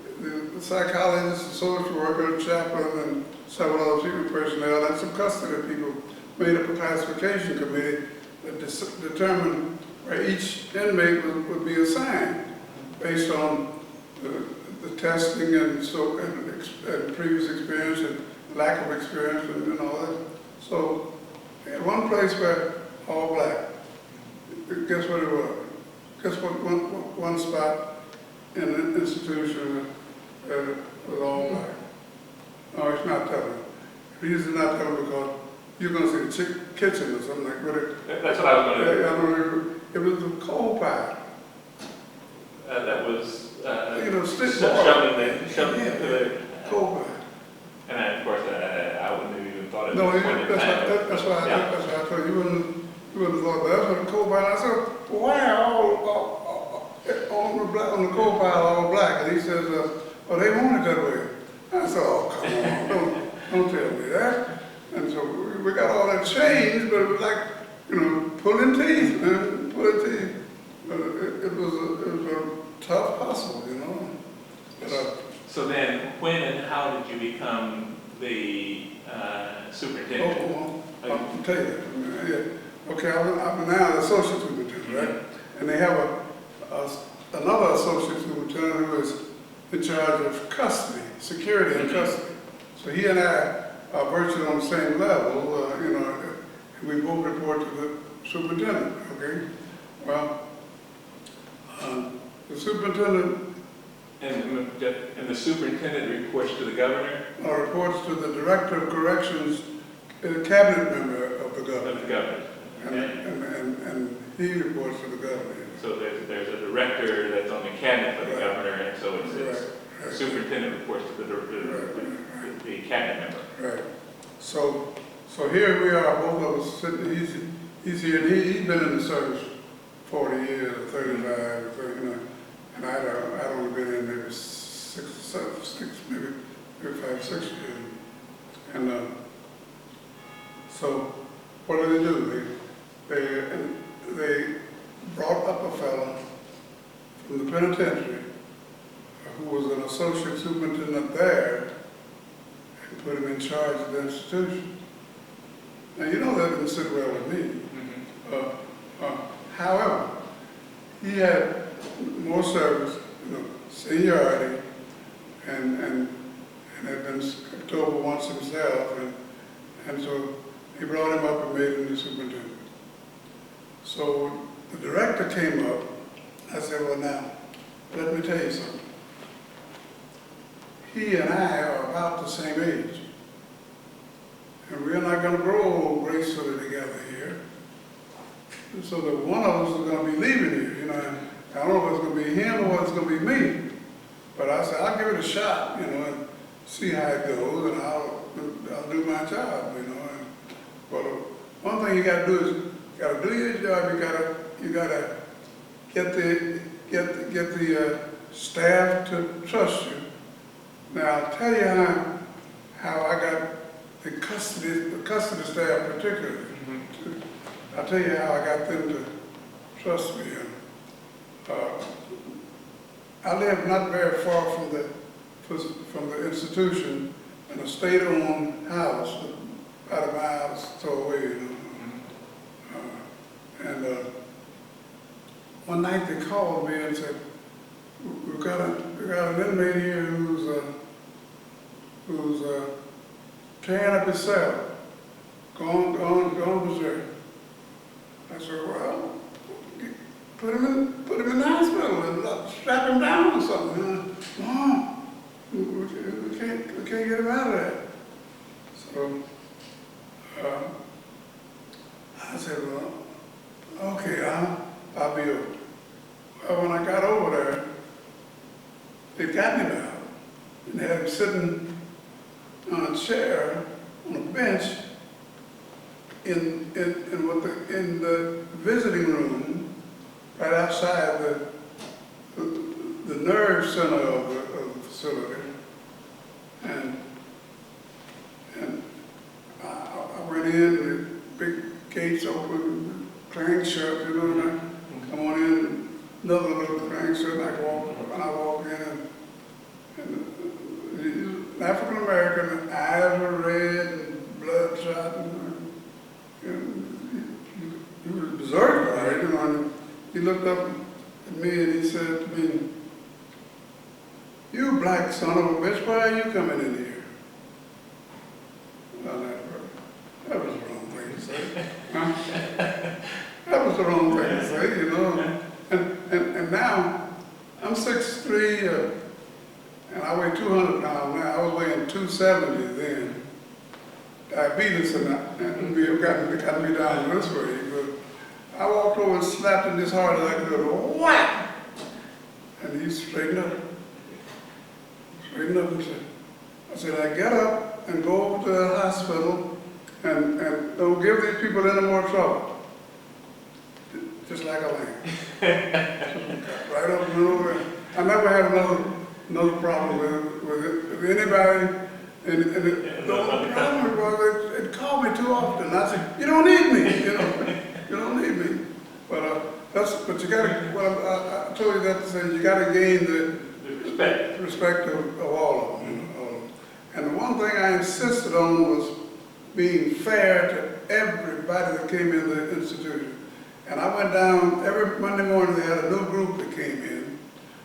the psychologist, the social worker, chaplain, and several other treatment personnel, and some custody people made up a classification committee that determined where each inmate would be assigned based on the testing and previous experience and lack of experience and all that. So, in one place where all black, guess what it was? Guess what one spot in an institution that was all black. No, it's not telling. The reason it's not telling because you're going to see the kitchen or something like that. That's what I was going to do. I don't know, it was a coal pile. That was stick shoved into the coal pile. And then, of course, I wouldn't have even thought of No, this point in time. that's why I told you, you wouldn't have thought that. That's what the coal pile. I said, well, why are all on the coal pile all black? And he says, oh, they want it that way. I said, oh, come on, don't tell me that. And so we got all that changed, but it was like, pulling teeth, man, pulling teeth. It was a tough hustle, But, so then, when and how did you become the superintendent? I'll tell you. Yeah. Okay, I'm now the associate superintendent, right? And they have another associate superintendent who is in charge of custody, security and custody. So he and I are virtually on the same level, we both report to the superintendent, okay? Well, the superintendent... And the superintendent reports to the governor? Reports to the director of corrections, a cabinet member of the governor. Of the governor. And he reports to the governor. So there's a director that's on the cabinet for the governor, and so it's the superintendent reports to the cabinet member. Right. So here we are, both of us sitting. He's here. And he's been in the service 40 years, or 35, or 30, and I'd only been in maybe 6, 5, 6 years. And so what do? They brought up a fellow from the penitentiary who was an associate superintendent there and put him in charge of the institution. Now, that didn't sit well with me. However, he had more service, seniority, and had been skipped over once himself, and so he brought him up and made him the superintendent. So the director came up. I said, well, now, let me tell you something. He and I are about the same age. And we're not going to grow gracefully together here. And so that one of us is going to be leaving here, I don't know if it's going to be him or it's going to be me. But I said, I'll give it a shot, and see how it goes, and I'll do my job, But one thing you got to do is, you got to do your job. You got to get the staff to trust you. Now I'll tell you how I got the custody staff particularly. I'll tell you how I got them to trust me. I live not very far from the institution in a state-owned house, about a mile or so away. And one night they called me and said, "We've got an inmate here who's tearing up his cell, gone berserk." I said, "Well, put him in the hospital and strap him down or something." "No, we can't get him out of there." So I said, "Well, okay, I'll be over." Well, when I got over there, they got him out and they had him sitting on a chair on a bench in the visiting room right outside the nerve center of the facility, and I went in, the big gates open, clank shut, and I come on in, another little clank shut, and I walk in, and he's African American, eyes were red and bloodshot, and he was berserk, right? And he looked up at me and he said to me, "You black son of a bitch, why are you coming in here?" Well, that was the wrong thing to say. Huh? That was the wrong thing to say, And now I'm 6'3", and I weigh 200 pounds now. I was weighing 270 then. Diabetes and got me down this way. But I walked over and slapped him as hard as I could. Whack! And he straightened up. Straightened up and said, I said, I get up and go over to the hospital and don't give these people any more trouble. Just like a lamb. Right up and over. I never had another problem with anybody. And the only problem was it called me too often. I said, you don't need me, you know. You don't need me. But you gotta, I told you that to say, you gotta gain the respect of all of them. And the one thing I insisted on was being fair to everybody that came in the institution. And I went down, every Monday morning they had a new group that came in.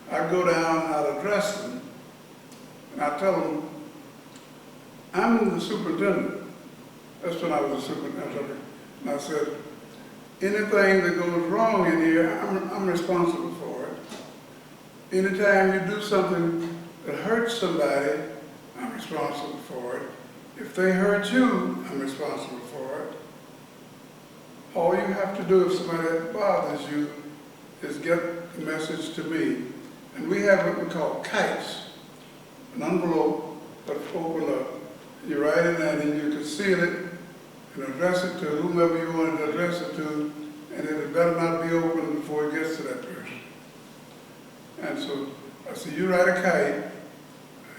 I'd go down, I'd address them, and I'd tell them, I'm the superintendent. That's when I was the superintendent. And I said, anything that goes wrong in here, I'm responsible for it. Anytime you do something that hurts somebody, I'm responsible for it. If they hurt you, I'm responsible for it. All you have to do if somebody bothers you is get the message to me. And we have what we call kites, an envelope that's opened up. You write it in and you can seal it and address it to whomever you want to address it to, and it better not be open before it gets to that person. And so I said, you write a kite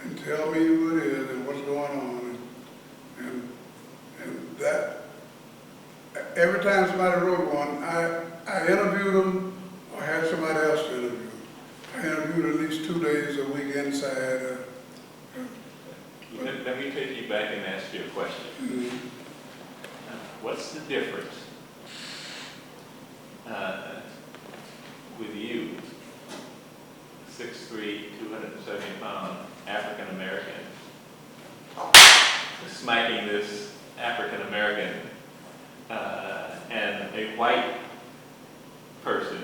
and tell me who it is and what's going on. And that, every time somebody wrote one, I interviewed them or had somebody else to interview them. I interviewed at least 2 days a week inside. Let me take you back and ask you a question. Mm-hmm. What's the difference with you, 6'3", 270-pound African-American, smacking this African-American and a white person,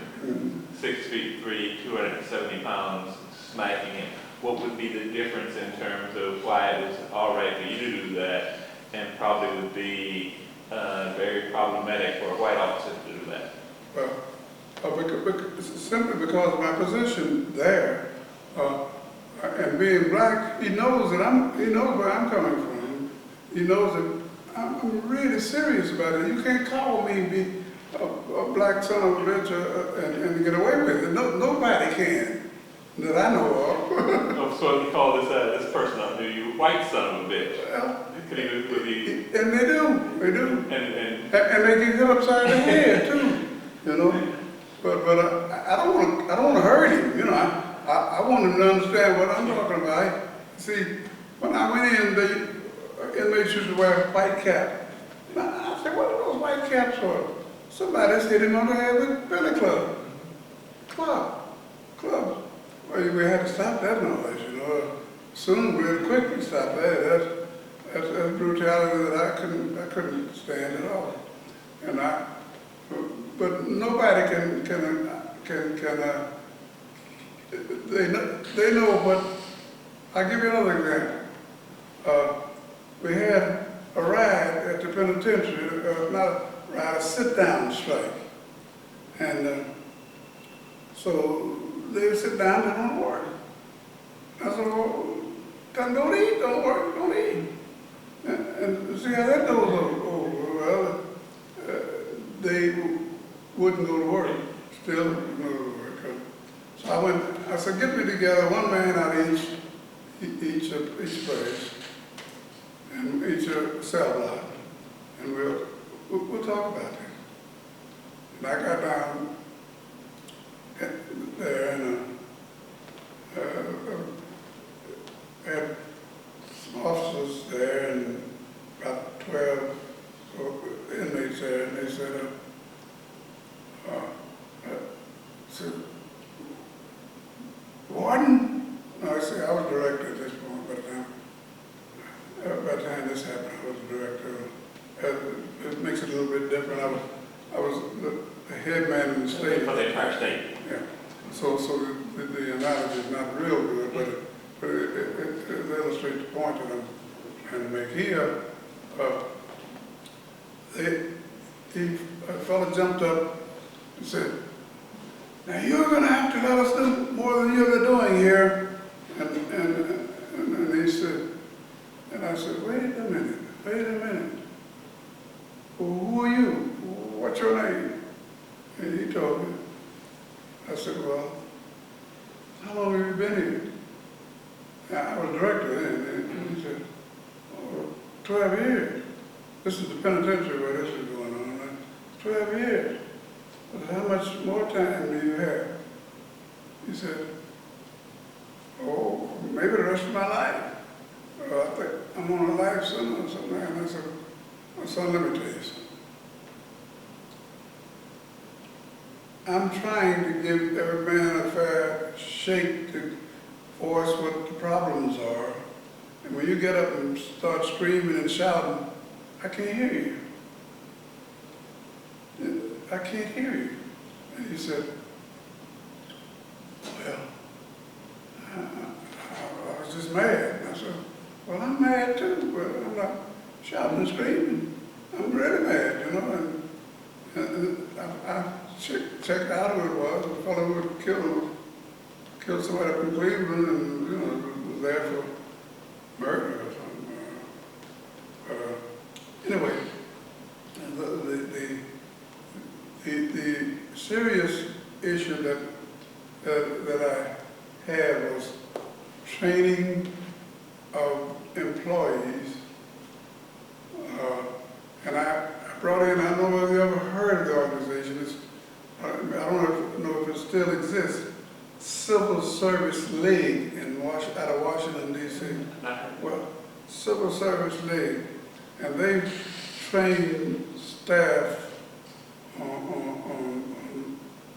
6'3", 270 pounds, smacking him? What would be the difference in terms of why it was all right for you to do that and probably would be very problematic for a white officer to do that? Well, simply because of my position there, and being black, he knows where I'm coming from. He knows that I'm really serious about it. You can't call me be a black son of a bitch and get away with it. Nobody can that I know of. So you call this person up, do you white son of a bitch? Well, Could he, and they do. And they get hit upside the head too, you know. But I don't want to hurt him, you know. I want him to understand what I'm talking about. See, when I went in, the inmates used to wear a white cap. And I said, what are those white caps for? Somebody's hit him on the head with billy club. Club. Well, we had to stop that noise, you know. Soon we'd quickly stop that. That's brutality that I couldn't stand at all. And but nobody can they know what. I'll give you another example. We had a ride at the penitentiary, not a ride, a sit-down strike. And so they would sit down and don't work. I said, well, don't eat, don't work, don't eat. And see how that goes over. Well, they wouldn't go to work, still wouldn't go to work. So I said, get me together, one man out of each place, and each cell block, and we'll talk about that. And I got down there and had some officers there and about 12 inmates there, and they said, Warden? No, I say I was director at this point by the time this happened. I was the director. It makes it a little bit different. I was the head man in the state. For the entire state. Yeah. So the analogy is not real good, but it illustrates the point that I'm trying to make here. A fellow jumped up and said, "Now you're going to have to let us do more than you're doing here." And he said, and I said, wait a minute. Well, who are you? What's your name? And he told me. I said, well, how long have you been here? I was director then, and he said, oh, 12 years. This is the penitentiary where this is going on. 12 years. I said, how much more time do you have? He said, oh, maybe the rest of my life. I think I'm on a life sentence or something. And I said, well, son, let me tell you something. I'm trying to give every man a fair shake to voice what the problems are. And when you get up and start screaming and shouting, I can't hear you. I can't hear you. And he said, well, I was just mad. And I said, well, I'm mad too, but I'm not shouting and screaming. I'm really mad, you know. And I checked out who it was. A fellow who had killed somebody up in Cleveland, and you know, was there for murder or something. Anyway, the serious issue that I had was training of employees, and I brought in, I don't know whether you ever heard of the organization, I don't know if it still exists, Civil Service League out of Washington, D.C. Well, Civil Service League, and they train staff on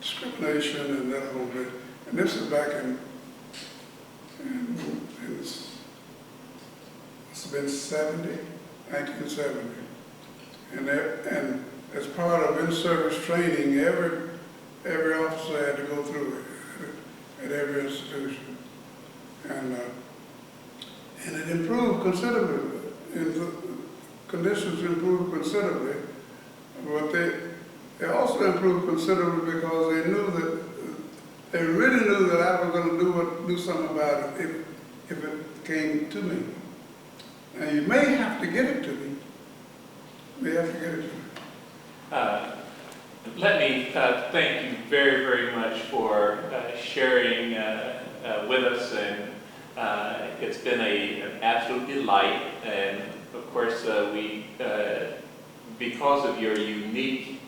discrimination and that whole bit. And this is back in it's been 1970. And as part of in-service training, every officer had to go through it at every institution. And it improved considerably. And the conditions improved considerably, but they also improved considerably because they really knew that I was going to do something about it if it came to me. And you may have to get it to me. Let me thank you very, very much for sharing with us, and it's been an absolute delight. And of course, because of your unique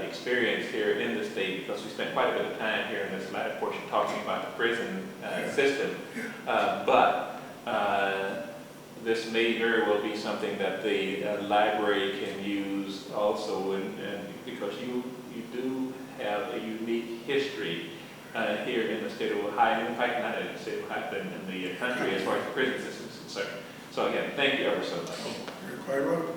experience here in the state, because we spent quite a bit of time here in this latter portion talking about the prison system, but this may very well be something that the library can use also, and because you do have a unique history here in the state of Ohio, in fact not in the state of Ohio, but in the country as far as the prison system is concerned. So again, thank you ever so much. You're quite welcome.